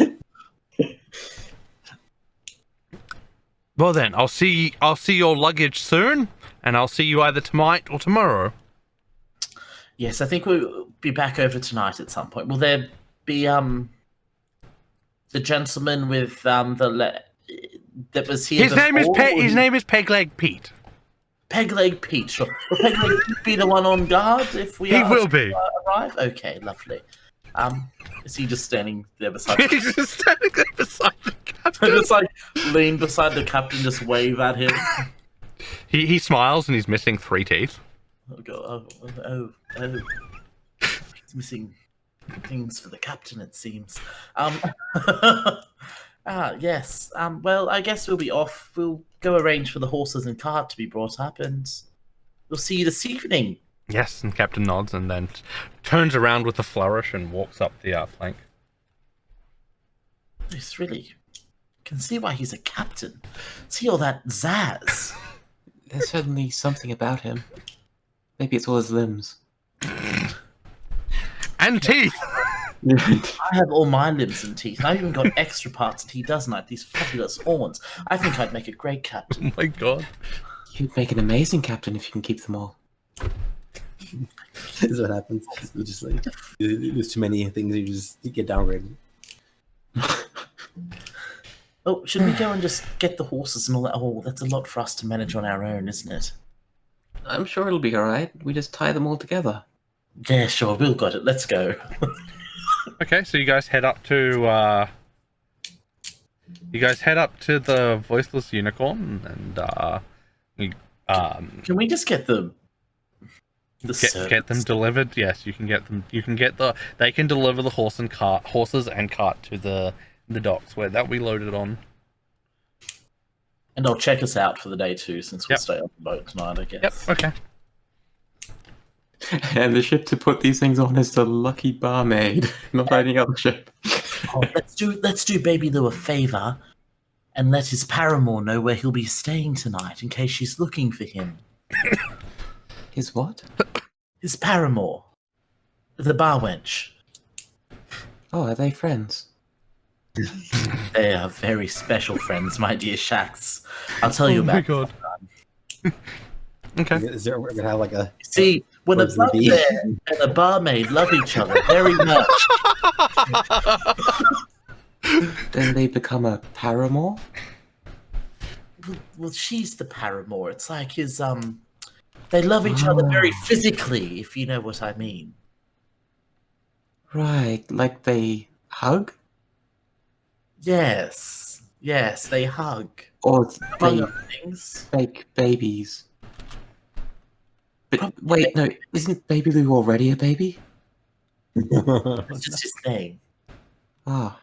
Well then, I'll see your luggage soon, and I'll see you either tonight or tomorrow. Yes, I think we'll be back over tonight at some point. Will there be the gentleman with that was here His name is before? his name is Pegleg Pete. Pegleg Pete. Sure. Will Pegleg Pete be the one on guard if we He will be. arrive? Okay, lovely. Is he just standing there beside He's just standing there beside the captain. just like lean beside the captain, just wave at him? He smiles and he's missing 3 teeth. Oh god! Oh! He's missing things for the captain, it seems. Yes. Well, I guess we'll be off. We'll go arrange for the horses and cart to be brought up, and we'll see you this evening. Yes, and Captain nods and then turns around with a flourish and walks up the plank. It's really can see why he's a captain. See all that zazz. There's certainly something about him. Maybe it's all his limbs. And teeth! I have all my limbs and teeth. I've even got extra parts that he doesn't have. These fabulous horns. I think I'd make a great captain. Oh my god. You'd make an amazing captain if you can keep them all. this is what happens. You just like there's too many things. You get downgraded. Oh, should we go and just get the horses and all that? Oh, that's a lot for us to manage on our own, isn't it? I'm sure it'll be alright. We just tie them all together. Yeah, sure. We'll got it. Let's go. Okay, so you guys head up to the voiceless unicorn and you Can we just get the get servants? them delivered. Yes, you can get them. They can deliver the horses and cart to the docks where that we loaded on. And they'll check us out for the day too, since we'll Yep. stay on the boat tonight, I guess. Yep. Okay. And the ship to put these things on is the lucky barmaid, not any other ship. Oh, let's do Baby Lou a favor and let his paramour know where he'll be staying tonight in case she's looking for him. His what? His paramour. The bar wench. Oh, are they friends? They are very special friends, my dear Shax. I'll tell you Oh my about god. Okay. Is there we're gonna have like a See, when a Where's the bee? bugbear and a barmaid love each other very much, Then they become a paramour? well, she's the paramour. It's like his they love each other very physically, if you know what I mean. Right, like they hug? Yes, they hug. Or Among they other things. fake babies? But Probably. wait, no, isn't Baby Lou already a baby? It's just his name. Ah,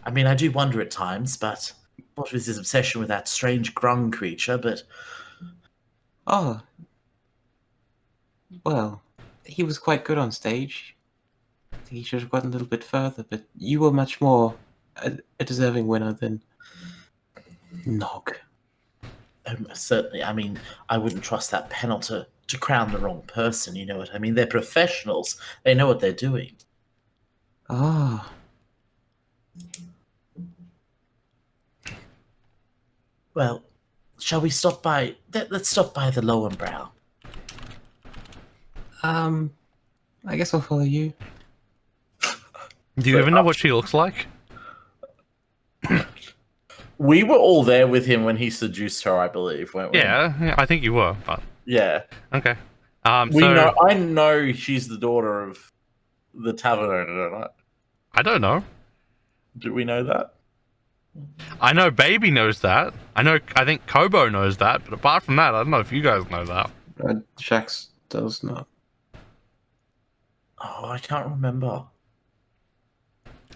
I mean, I do wonder at times, but what was his obsession with that strange grung creature? But oh. Well, he was quite good on stage. I think he should have gotten a little bit further, but you were much more a deserving winner than Nog. Certainly. I mean, I wouldn't trust that panel to crown the wrong person. You know what I mean? They're professionals. They know what they're doing. Ah, Well, shall we stop by? Let's stop by the Lowenbrow. I guess I'll follow you. Do you even know what she looks like? We were all there with him when he seduced her, I believe, weren't we? Yeah, I think you were. But Yeah. okay. We So know. I know she's the daughter of the tavern owner, don't I? I don't know. Do we know that? I know Baby knows that. I think Kobo knows that. But apart from that, I don't know if you guys know that. Shax does not. Oh, I can't remember.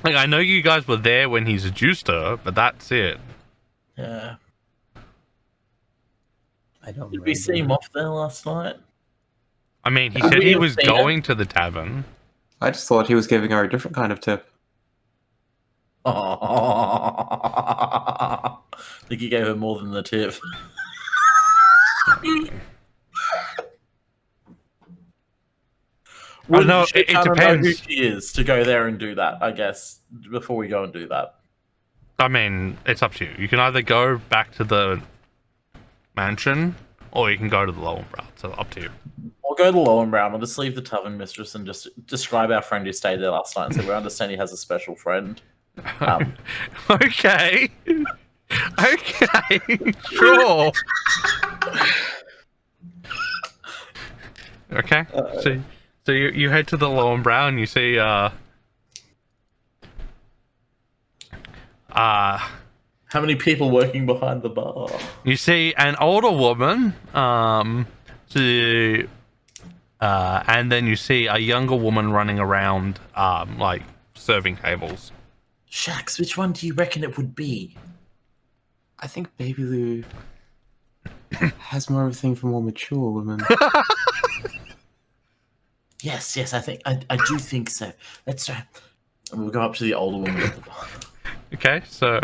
Like, I know you guys were there when he seduced her, but that's it. Yeah. I don't Did we see him off there last night? I mean, he Did said we he have was seen going to the tavern. I just thought he was giving her a different kind of tip. I think he gave her more than the tip. I know, She it kinda know depends. who she is to go there and do that, I guess, before we go and do that. I mean, it's up to you. You can either go back to the mansion, or you can go to the Lowenbrow. So up to you. We'll go to Lowenbrow. We'll just leave the tavern mistress and just describe our friend who stayed there last night and say we understand he has a special friend. Okay. Okay. Sure. Okay. So you head to the Lowenbrow and you see How many people working behind the bar? you see an older woman, and then you see a younger woman running around, like serving tables. Shax, which one do you reckon it would be? I think Baby Lou has more of a thing for more mature women. Yes, I think I do think so. Let's try. And we'll go up to the older woman at the bar. Okay, so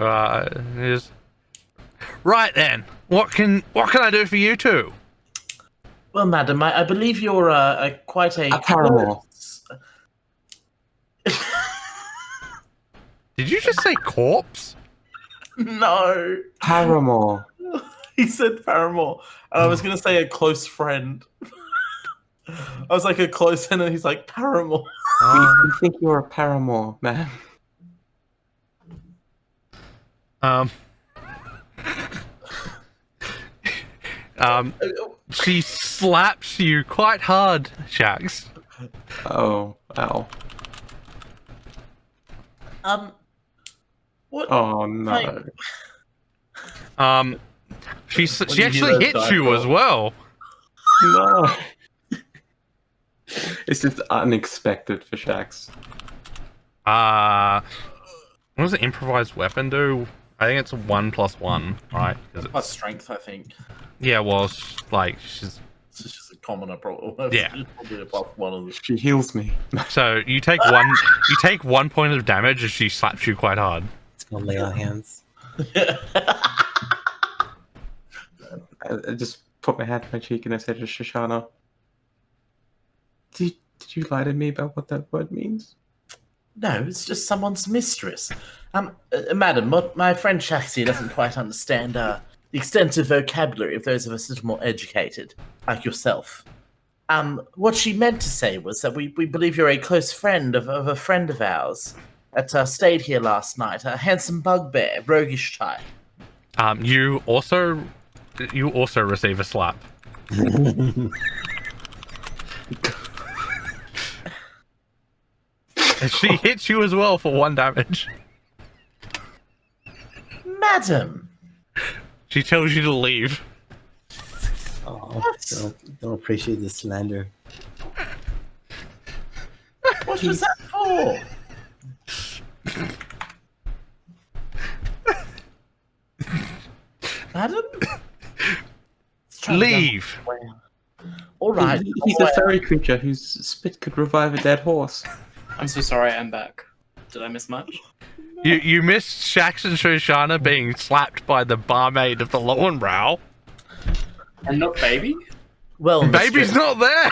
here's right then. What can I do for you two? Well, madam, I believe you're quite a paramour. Did you just say corpse? No, Paramore. he said paramour, and I was going to say a close friend. I was like a close friend, and he's like paramour. You think you're a paramour, man? She slaps you quite hard, Shax. Oh, ow. What? Oh no. She When you actually hear those hits you as well. No. It's just unexpected for Shax. What does an improvised weapon do? I think it's a 1+1, right? 'Cause Plus strength, I think. yeah, well, she's It's just a commoner problem. Yeah. It's probably a plus one of the. She heals me. so you take one. You take 1 point of damage as she slaps you quite hard. It's gonna lay on hands. I just put my hand on my cheek and I said to Shoshana, Did you lie to me about what that word means? No, it's just someone's mistress. Madam, what my friend Shaxi doesn't quite understand the extensive vocabulary of those of us a little more educated, like yourself. What she meant to say was that we believe you're a close friend of a friend of ours that stayed here last night, a handsome bugbear, roguish type. You also receive a slap. And she hits you as well for 1 damage. Madam! She tells you to leave. Oh, don't appreciate the slander. What was that for? Madam? Leave. All right. He's a furry creature whose spit could revive a dead horse. I'm so sorry, I'm back. Did I miss much? You missed Shax and Shoshana being slapped by the barmaid of the Lowenbrow. And not baby? Well, Baby's mistress, not there.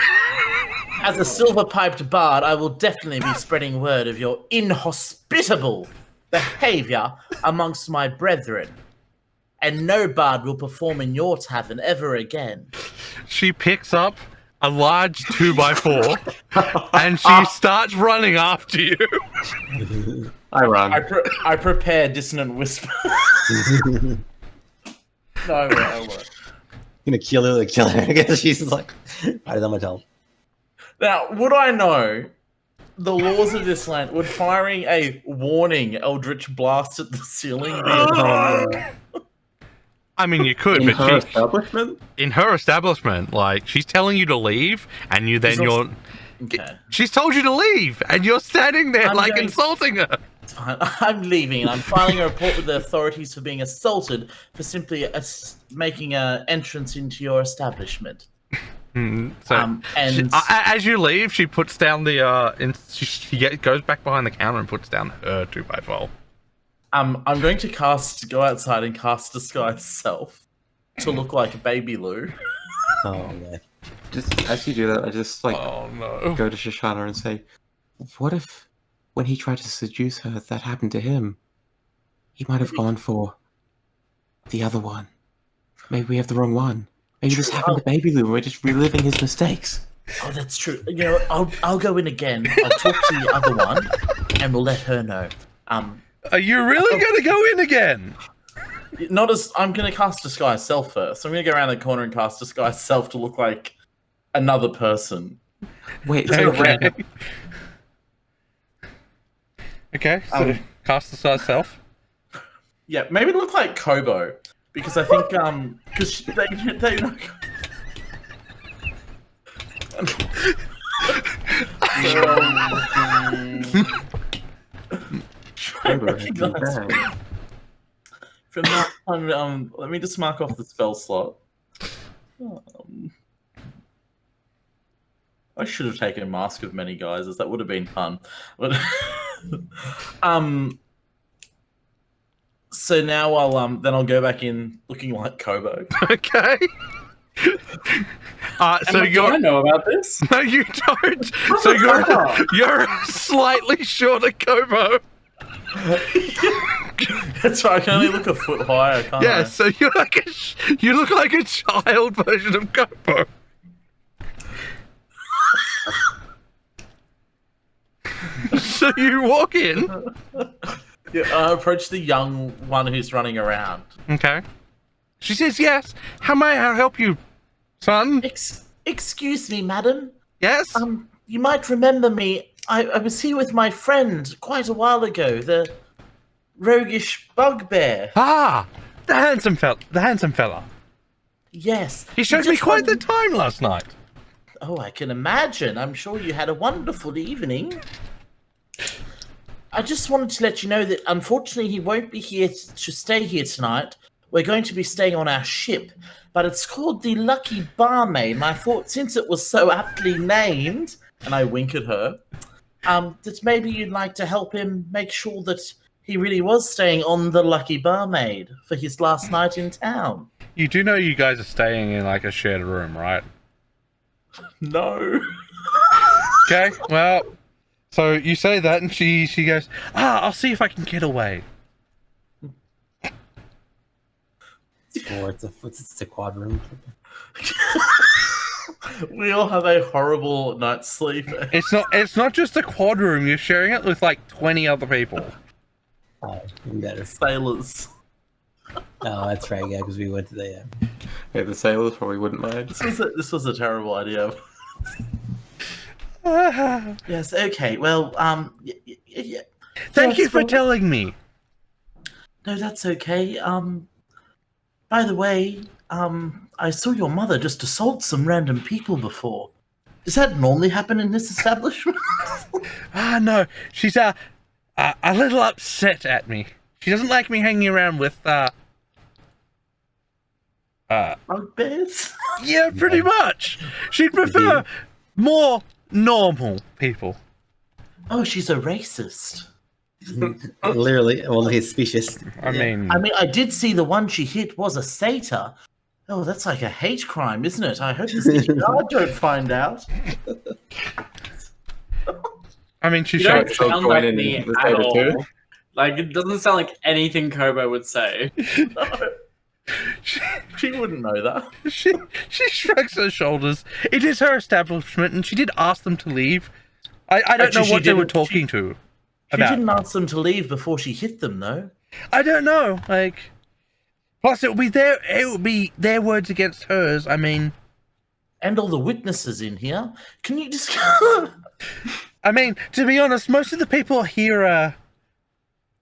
as a silver-piped bard, I will definitely be spreading word of your inhospitable behavior amongst my brethren. And no bard will perform in your tavern ever again. She picks up a large 2x4 and she starts running after you. I run. I prepare dissonant whisper. No, I won't. Gonna kill her, kill her. Because she's like, I don't much help. Now, would I know the laws of this land? Would firing a warning eldritch blast at the ceiling be a I mean, you could, In but her she, establishment? in her establishment, like, she's telling you to leave, and you then She's you're. also- Okay, She's told you to leave, and you're standing there, I'm like, going- insulting her. it's fine. I'm leaving, and I'm filing a report with the authorities for being assaulted for simply making an entrance into your establishment. So, And as you leave, she puts down the. She goes back behind the counter and puts down her 2x4. I'm going to go outside and cast Disguise Self to look like Baby Lou. Oh man. Just as you do that, I just like Oh no. go to Shoshana and say, "What if, when he tried to seduce her, that happened to him? He might have gone for the other one. Maybe we have the wrong one. Maybe this happened to Baby Lou. And we're just reliving his mistakes." Oh, that's true. You know, I'll go in again. I'll talk to the other one, and we'll let her know. Are you really going to go in again? Not as I'm going to cast Disguise Self first. I'm going to go around the corner and cast Disguise Self to look like another person. Wait, Just so a random- Okay, so cast the size self. Yeah, maybe look like Kobo, because I think because they know. Try and recognize me. From that time, let me just mark off the spell slot. I should have taken Mask of Many Guises. That would have been fun. But so now I'll go back in looking like Kobo. Okay. So Do you're I know about this? no, you don't. So you're a slightly shorter Kobo. That's right. I can only look a foot higher, can't Yeah. I? So you're like you look like a child version of Kobo. So you walk in. Yeah, I approach the young one who's running around. Okay. She says yes. How may I help you, son? Excuse me, madam. Yes. You might remember me. I was here with my friend quite a while ago, the roguish bugbear. Ah, the handsome fella. Yes. He showed me just quite the wanted- time last night. Oh, I can imagine. I'm sure you had a wonderful evening. I just wanted to let you know that unfortunately he won't be here to stay here tonight. We're going to be staying on our ship, but it's called the Lucky Barmaid, and I thought since it was so aptly named, and I wink at her, that maybe you'd like to help him make sure that he really was staying on the Lucky Barmaid for his last night in town. You do know you guys are staying in like a shared room, right? No. Okay. Well, so you say that, and she goes, I'll see if I can get away. Or it's a quad room. We all have a horrible night's sleep. It's not just a quad room. You're sharing it with like 20 other people. Oh, even better. Sailors. Oh, that's right, yeah, because we went to the. Yeah, the sailors probably wouldn't mind. This was a terrible idea. Yes. Okay. Well. Yeah. Thank you Yes, for well- telling me. No, that's okay. By the way, I saw your mother just assault some random people before. Does that normally happen in this establishment? No, she's a little upset at me. She doesn't like me hanging around with Bugbears? yeah, pretty much. She'd prefer more normal people. Oh, she's a racist. Literally, well, his species. I mean, I did see the one she hit was a satyr. Oh, that's like a hate crime, isn't it? I hope the city guard don't find out. I mean, she You don't showed. sound go like in me and at say the all. truth. Like, it doesn't sound like anything Kobo would say. She wouldn't know that. She shrugs her shoulders. It is her establishment, and she did ask them to leave. I don't Actually, know she what they were didn't- talking to She about. didn't ask them to leave before she hit them, though. I don't know. Like, plus it would be their words against hers. I mean, And all the witnesses in here. Can you just... to be honest, most of the people here are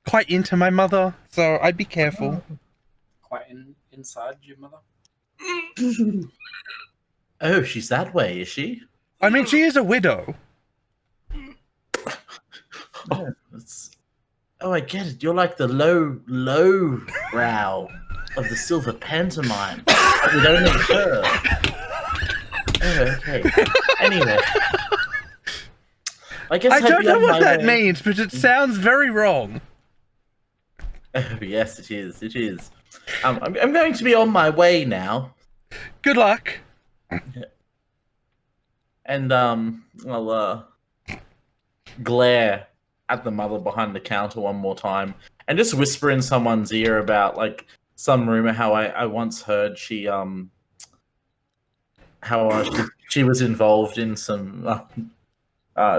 quite into my mother, so I'd be careful. Quite inside your mother. Oh, she's that way, is she? I mean, she is a widow. Oh, I get it. You're like the low brow of the silver pantomime. But we don't need her. Oh, okay. Anyway. I guess I I'd don't be know on what my that way. means, but it sounds very wrong. Oh, yes, it is. It is. I'm going to be on my way now. Good luck. And, I'll, glare at the mother behind the counter one more time and just whisper in someone's ear about, like, some rumor how I once heard she was involved in some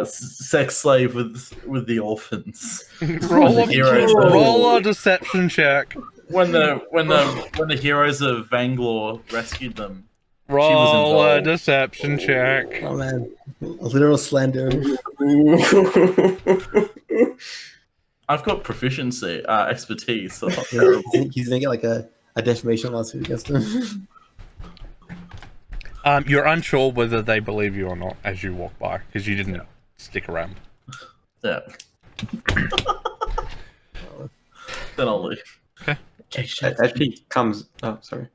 sex slave with the orphans. Roll a deception check. When the heroes of Vanglor rescued them. Roll a involved. deception check. Oh man, a literal slander. I've got proficiency, expertise. So Yeah, he's gonna get like a defamation lawsuit against him. You're unsure whether they believe you or not as you walk by because you didn't stick around. yeah. Then I'll leave. Okay. Okay, shit. As she comes, oh sorry.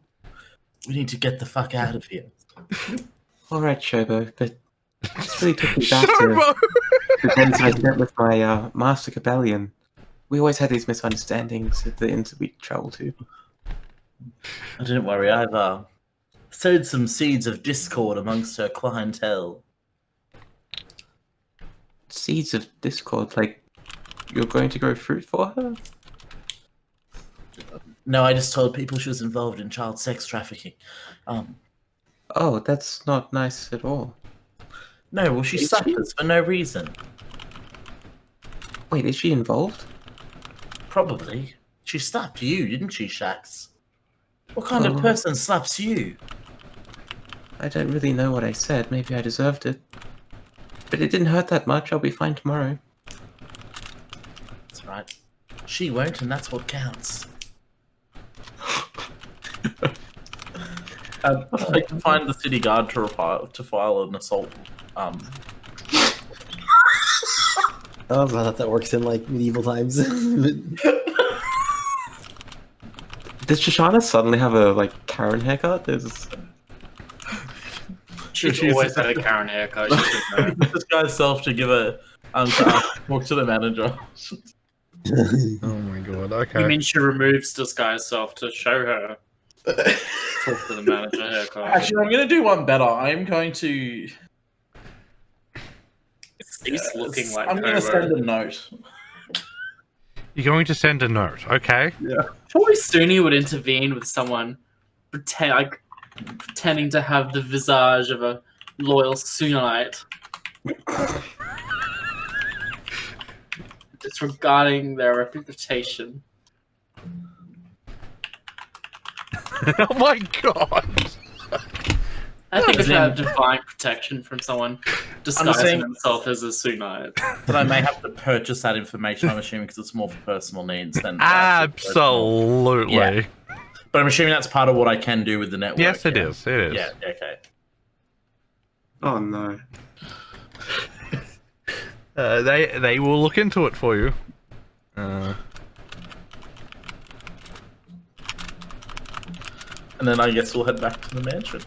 We need to get the fuck out of here. All right, Shobo, but this really took me back to Shobo! the events I met with my master Cabellion. We always had these misunderstandings at the inns that we travel to. Don't worry, I've sowed some seeds of discord amongst her clientele. Seeds of discord, like you're going to grow fruit for her? No, I just told people she was involved in child sex trafficking. Oh, that's not nice at all. No, well, she Is suffers for no reason. Wait, is she involved? Probably. She slapped you, didn't she, Shax? What kind of Oh. person slaps you? I don't really know what I said. Maybe I deserved it. But it didn't hurt that much. I'll be fine tomorrow. That's right. She won't, and that's what counts. I can find the city guard to file an assault. Oh, I thought that works in like medieval times. Does Shoshana suddenly have a like Karen haircut? There's She's She's- always had a Karen haircut. She should know. Disguise self to give a to talk to the manager. Oh my god, okay. You mean she removes disguise self to show her? Talk to the manager haircut. Actually, I'm going to do one better. I'm going to. He's looking like I'm going to Kobo. send a note. You're going to send a note, okay? Probably Suni would intervene with someone pretending to have the visage of a loyal Sunite. Disregarding their reputation. Oh my god! I think I As should in- have divine protection from someone disguising saying- himself as a Sunite. But I may have to purchase that information, I'm assuming, because it's more for personal needs than. Absolutely. Yeah. But I'm assuming that's part of what I can do with the network. Yes, it yeah? is. It is. Yeah, okay. oh no. They will look into it for you. And then I guess we'll head back to the mansion.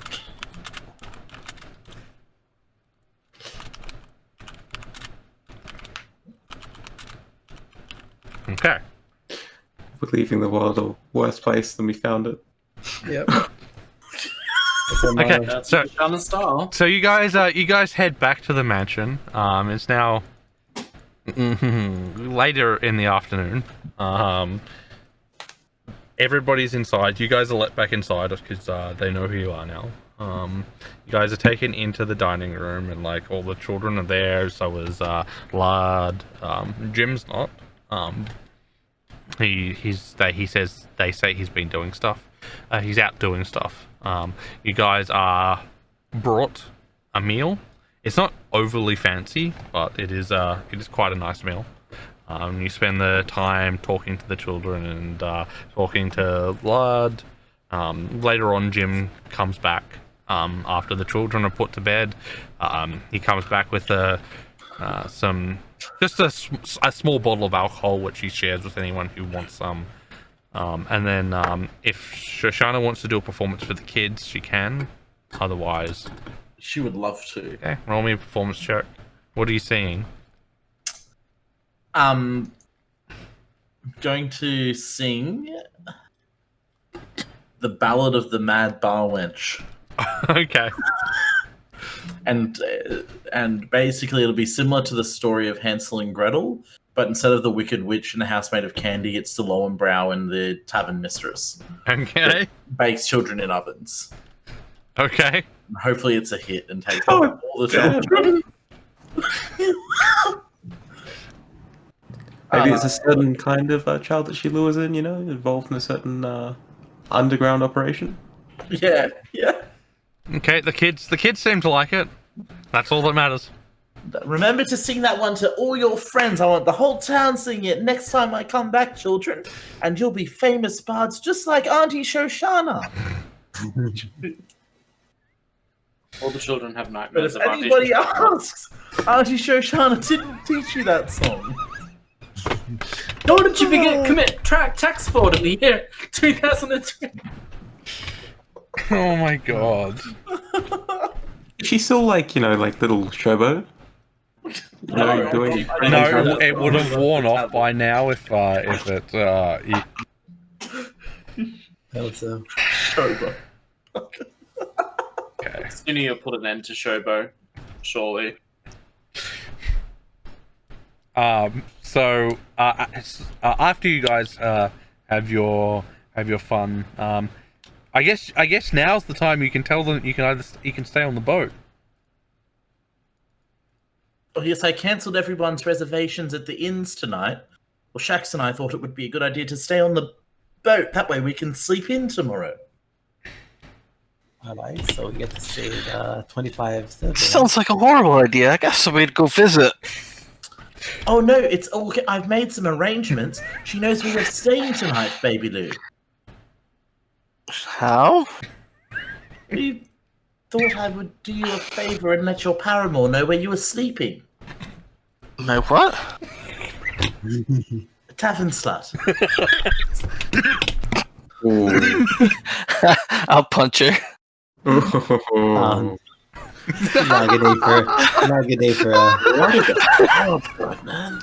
Okay. We're leaving the world a worse place than we found it. Yep. Okay, That's so Shoshana style. so you guys head back to the mansion. It's now later in the afternoon. Everybody's inside. You guys are let back inside because they know who you are now. You guys are taken into the dining room, and like all the children are there. So is Lard. Jim's not. They say he's been doing stuff. He's out doing stuff. You guys are brought a meal. It's not overly fancy, but it is quite a nice meal. You spend the time talking to the children and talking to Lard. Later on, Jim comes back after the children are put to bed. He comes back with a small bottle of alcohol, which he shares with anyone who wants some. And then if Shoshana wants to do a performance for the kids, she can. Otherwise, She would love to. okay, roll me a performance check. What are you seeing? Going to sing the Ballad of the Mad Bar Wench. Okay. And basically it'll be similar to the story of Hansel and Gretel, but instead of the Wicked Witch and the house made of candy, it's the Lowenbrow and the Tavern Mistress. Okay. Bakes children in ovens. Okay. Hopefully it's a hit and takes all the children. Maybe it's a certain kind of child that she lures in, involved in a certain underground operation. Yeah. Okay, the kids seem to like it. That's all that matters. Remember to sing that one to all your friends. I want the whole town singing it next time I come back, children. And you'll be famous bards just like Auntie Shoshana. All the children have But nightmares if of Auntie anybody Shoshana. asks, Auntie Shoshana didn't teach you that song. What did you commit tax fraud in the year 2002? Oh my god. Is she still like little showboat? No, doing No, it would have worn off by now if it. I hope so. Showboat. Okay. Soon you'll put an end to Showbo, surely. So after you guys have your fun, I guess now's the time you can tell them you can stay on the boat. Oh, yes, I cancelled everyone's reservations at the inns tonight. Well, Shax and I thought it would be a good idea to stay on the boat. That way we can sleep in tomorrow. All right, so we get to save 25 silver. Sounds like a horrible idea. I got somebody to go visit. Oh, no, it's all. I've made some arrangements. She knows we are staying tonight, Baby Lou. How? We thought I would do you a favor and let your paramour know where you were sleeping. My what? A tavern slut. I'll punch her. Not a good day for oh God, man.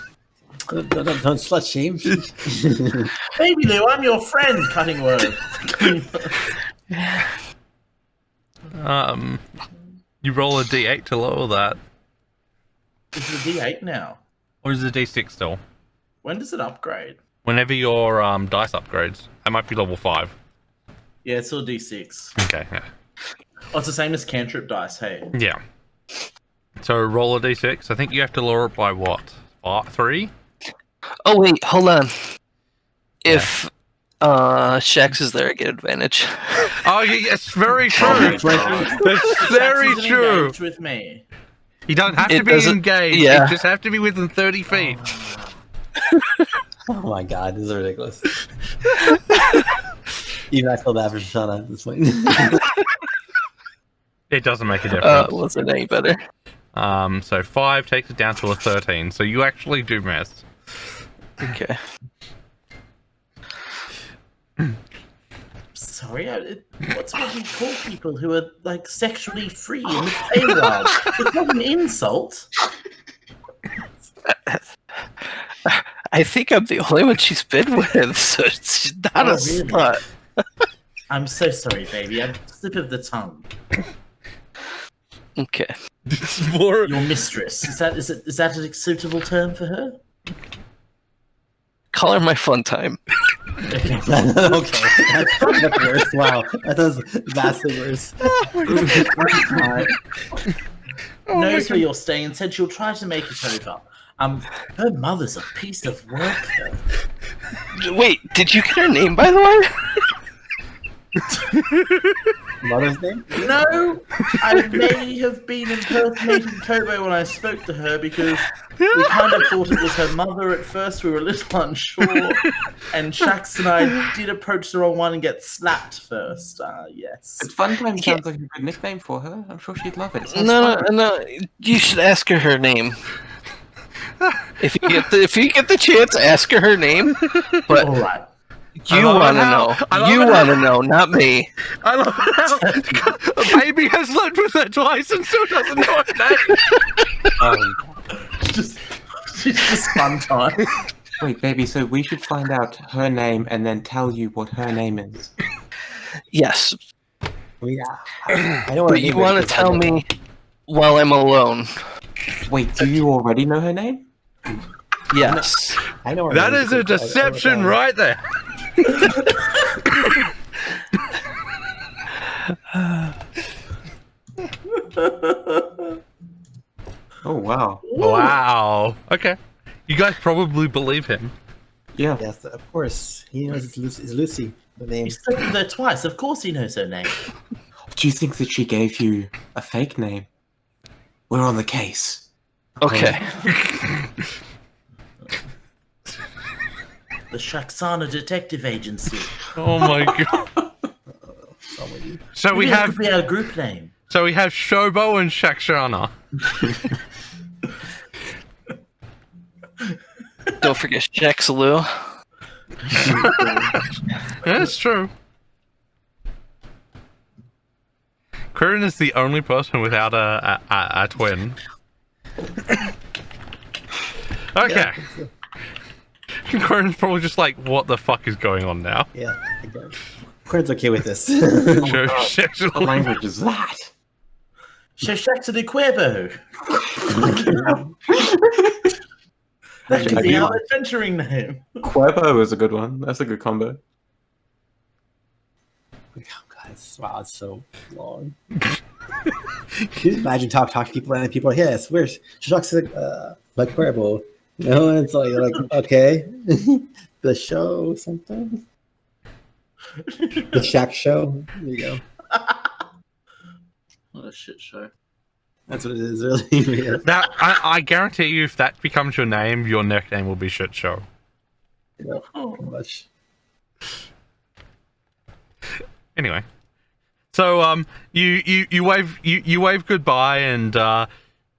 Don't slut shame. Baby Lou, I'm your friend, cutting word. You roll a d8 to lower that, It's a D8 now. or is it a d6 still? When does it upgrade? Whenever your dice upgrades, that might be level 5. Yeah, it's still a D6. Okay. Yeah. Oh, it's the same as cantrip dice, hey. Yeah. So roll a d6. I think you have to lower it by what? 3? Oh wait, hold on. If Shax is there, I get advantage. Oh, it's very true. Oh, That's very Shax isn't true. engaged with me. You don't have to It be doesn't- engaged. yeah. You just have to be within 30 feet. Oh my God, this is ridiculous. Even I feel bad for Shoshana at this point. It doesn't make a difference. Wasn't any better. So 5 takes it down to a 13. So you actually do miss. Okay. Sorry, what's what we call people who are like sexually free in the Feywild? It's not an insult. I think I'm the only one she's been with, so she's not Oh, a really? slut. I'm so sorry, baby. I'm slip of the tongue. Okay. It's more. Your mistress. Is that a suitable term for her? Call her my fun time. Okay, that's worse. Wow, that was vastly worse. Right. Oh my Knows where God. you're staying and said she'll try to make it over. Her mother's a piece of work, though. Wait, did you get her name, by the way? Mother's name? No, I may have been impersonating Kobo when I spoke to her because we kind of thought it was her mother at first. We were a little unsure, and Shax and I did approach the wrong one and get slapped first. Yes. But Funtime sounds like a good nickname for her. I'm sure she'd love it. It sounds No, fun. no. You should ask her her name. If you get the chance, ask her her name. But All right. you love want to it how- know. I love You it want to know, not me. I love how a baby has lived with her twice and still doesn't know her name. Just, it's just fun time. Wait, baby, so we should find out her name and then tell you what her name is. Yes, Yeah. I don't but you want to tell me while I'm alone. Wait, do you already know her name? Yes. I know her That name is a because I- deception right there. Oh, wow. Wow. Okay. You guys probably believe him. Yeah. Yes, of course. He knows it's Lucy. The name. He's spoken to her twice. Of course he knows her name. Do you think that she gave you a fake name? We're on the case. Okay. The Shaxana Detective Agency. Oh my god. So we Maybe that have could be our group name. Shobo and Shakshana. Don't forget Shaxaloo. Yeah, it's true. Curran is the only person without a twin. Okay. Curran's probably just like, what the fuck is going on now? Yeah. Quinn's okay with this. What language is that? Shaxana de Cuervo. That could I be do our like- adventuring name. Querbo is a good one. That's a good combo. Oh, God, wow, it's so long. Can you imagine talk to people and then people are like, yes, where's Jacques like Cuervo? You know, and it's like okay. The show something. The Shack show. There you go. What a shit show. That's what it is, really. Yeah. That I guarantee you, if that becomes your name, your nickname will be Shit Show. Pretty much. Anyway, so you wave goodbye and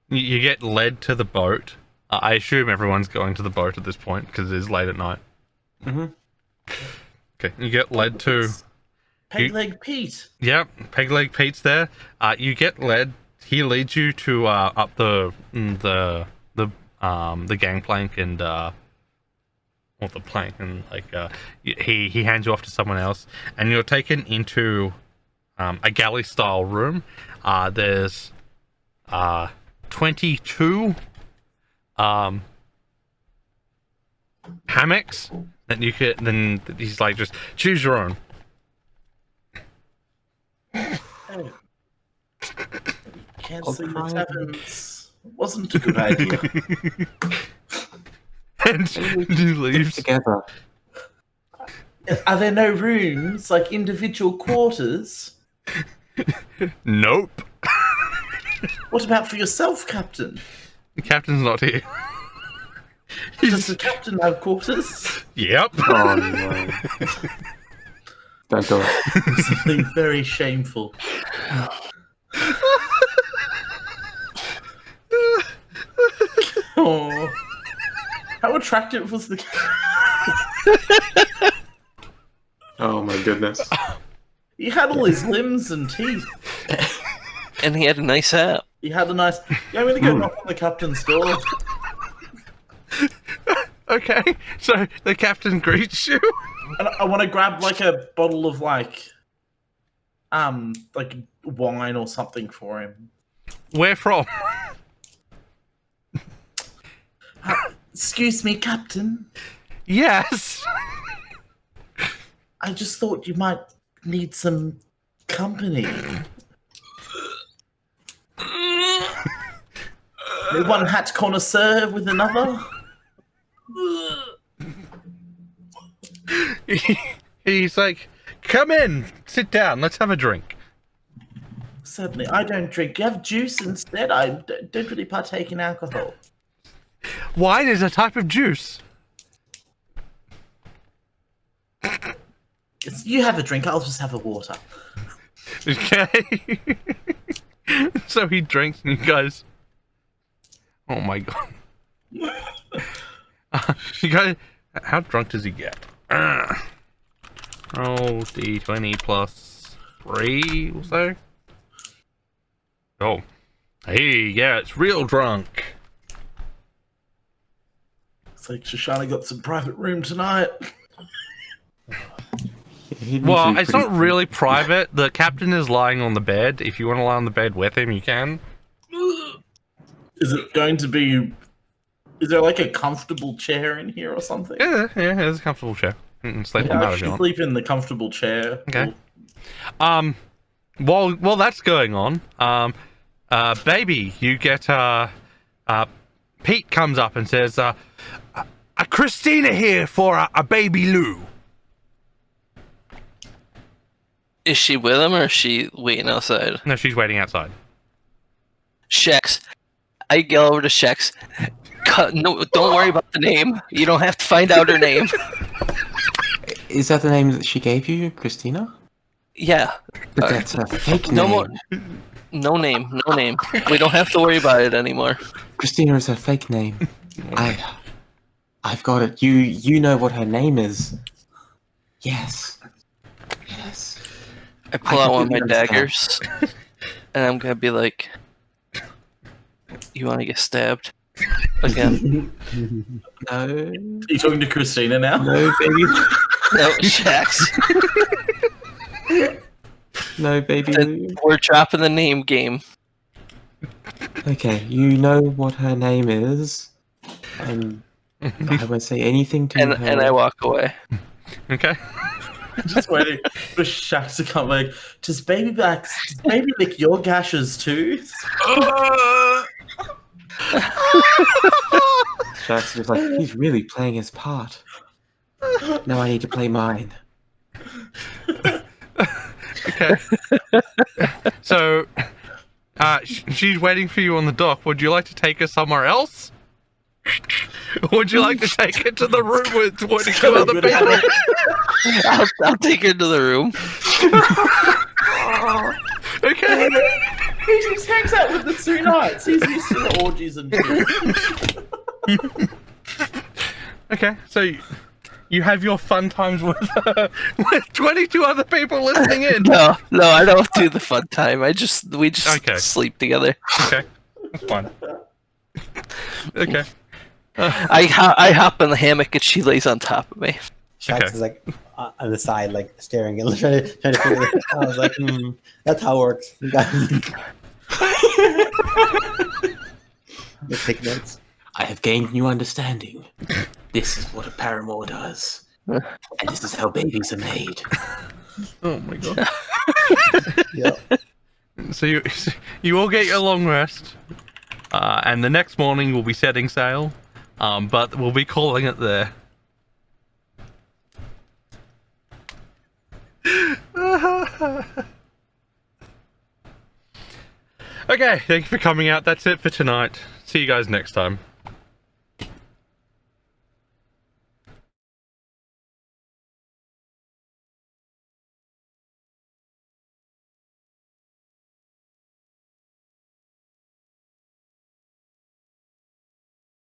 you get led to the boat. I assume everyone's going to the boat at this point because it is late at night. Mhm. Okay, you get led to. Pegleg Pete. Yep, Pegleg Pete's there. You get led. He leads you to up the gangplank and or the plank, and like he hands you off to someone else, and you're taken into a galley style room. There's 22 hammocks that you could. Then he's like, just choose your own. Canceling the taverns wasn't a good idea. And he leaves. Together. Are there no rooms, like individual quarters? Nope. What about for yourself, Captain? The captain's not here. Does the captain have quarters? Yep. Oh, no. Don't do it. Something very shameful. Oh, how attractive was the? Oh, my goodness. He had all his limbs and teeth. And he had a nice hat. He had a nice. Yeah, I'm gonna go knock on the captain's door. Okay. So the captain greets you. And I want to grab like a bottle of like wine or something for him. Where from? Excuse me, Captain. Yes. I just thought you might need some company. One hat connoisseur with another. He's like, come in, sit down, let's have a drink. Certainly, I don't drink. You have juice instead. I don't really partake in alcohol. Wine is a type of juice. You have a drink. I'll just have a water. Okay. So he drinks and he goes, oh my god. You guys, how drunk does he get? Roll d20 plus 3 or so. Oh. Hey, yeah, it's real drunk. It's like Shoshana got some private room tonight. Well, it's not really private. The captain is lying on the bed. If you want to lie on the bed with him, you can. Is it going to be... Is there like a comfortable chair in here or something? Yeah, there's a comfortable chair. You can sleep on Yeah, that I if you should want. sleep in the comfortable chair. Okay. While that's going on, baby, you get Pete comes up and says, Christina here for a baby Lou. Is she with him or is she waiting outside? No, she's waiting outside. Shex. I yell over to Shex. No, don't worry about the name. You don't have to find out her name. Is that the name that she gave you, Christina? Yeah. But that's a fake name. No more. No name. No name. We don't have to worry about it anymore. Christina is a fake name. I've got it. You know what her name is. Yes. Yes. I pull out one of my completely daggers, and I'm gonna be like, "You want to get stabbed again?" No. Are you talking to Christina now? No, baby. No, Shax. No, baby. We're dropping the name game. Okay, you know what her name is. And I won't say anything to her. And I walk away. Okay. Just waiting for Shaq to come back. Does baby lick your gashes too? Shax's just like, he's really playing his part. Now I need to play mine. Okay. So, she's waiting for you on the dock. Would you like to take her somewhere else? Would you like to take her to the room with 22 other people? I'll take her to the room. Okay. He just hangs out with the 2 nights. He's used to the orgies and shit. Okay, so you have your fun times with 22 other people listening in. No, I don't do the fun time. We just Okay. sleep together. Okay, that's fine. Okay. I hop in the hammock and she lays on top of me. Shax Okay. is like on the side, like staring and trying to figure it out. I was like, that's how it works. You got- Let's take notes. I have gained new understanding. This is what a paramour does. And this is how babies are made. Oh my god. Yep. So you all get your long rest, and the next morning we'll be setting sail, but we'll be calling it there. Okay, thank you for coming out. That's it for tonight. See you guys next time.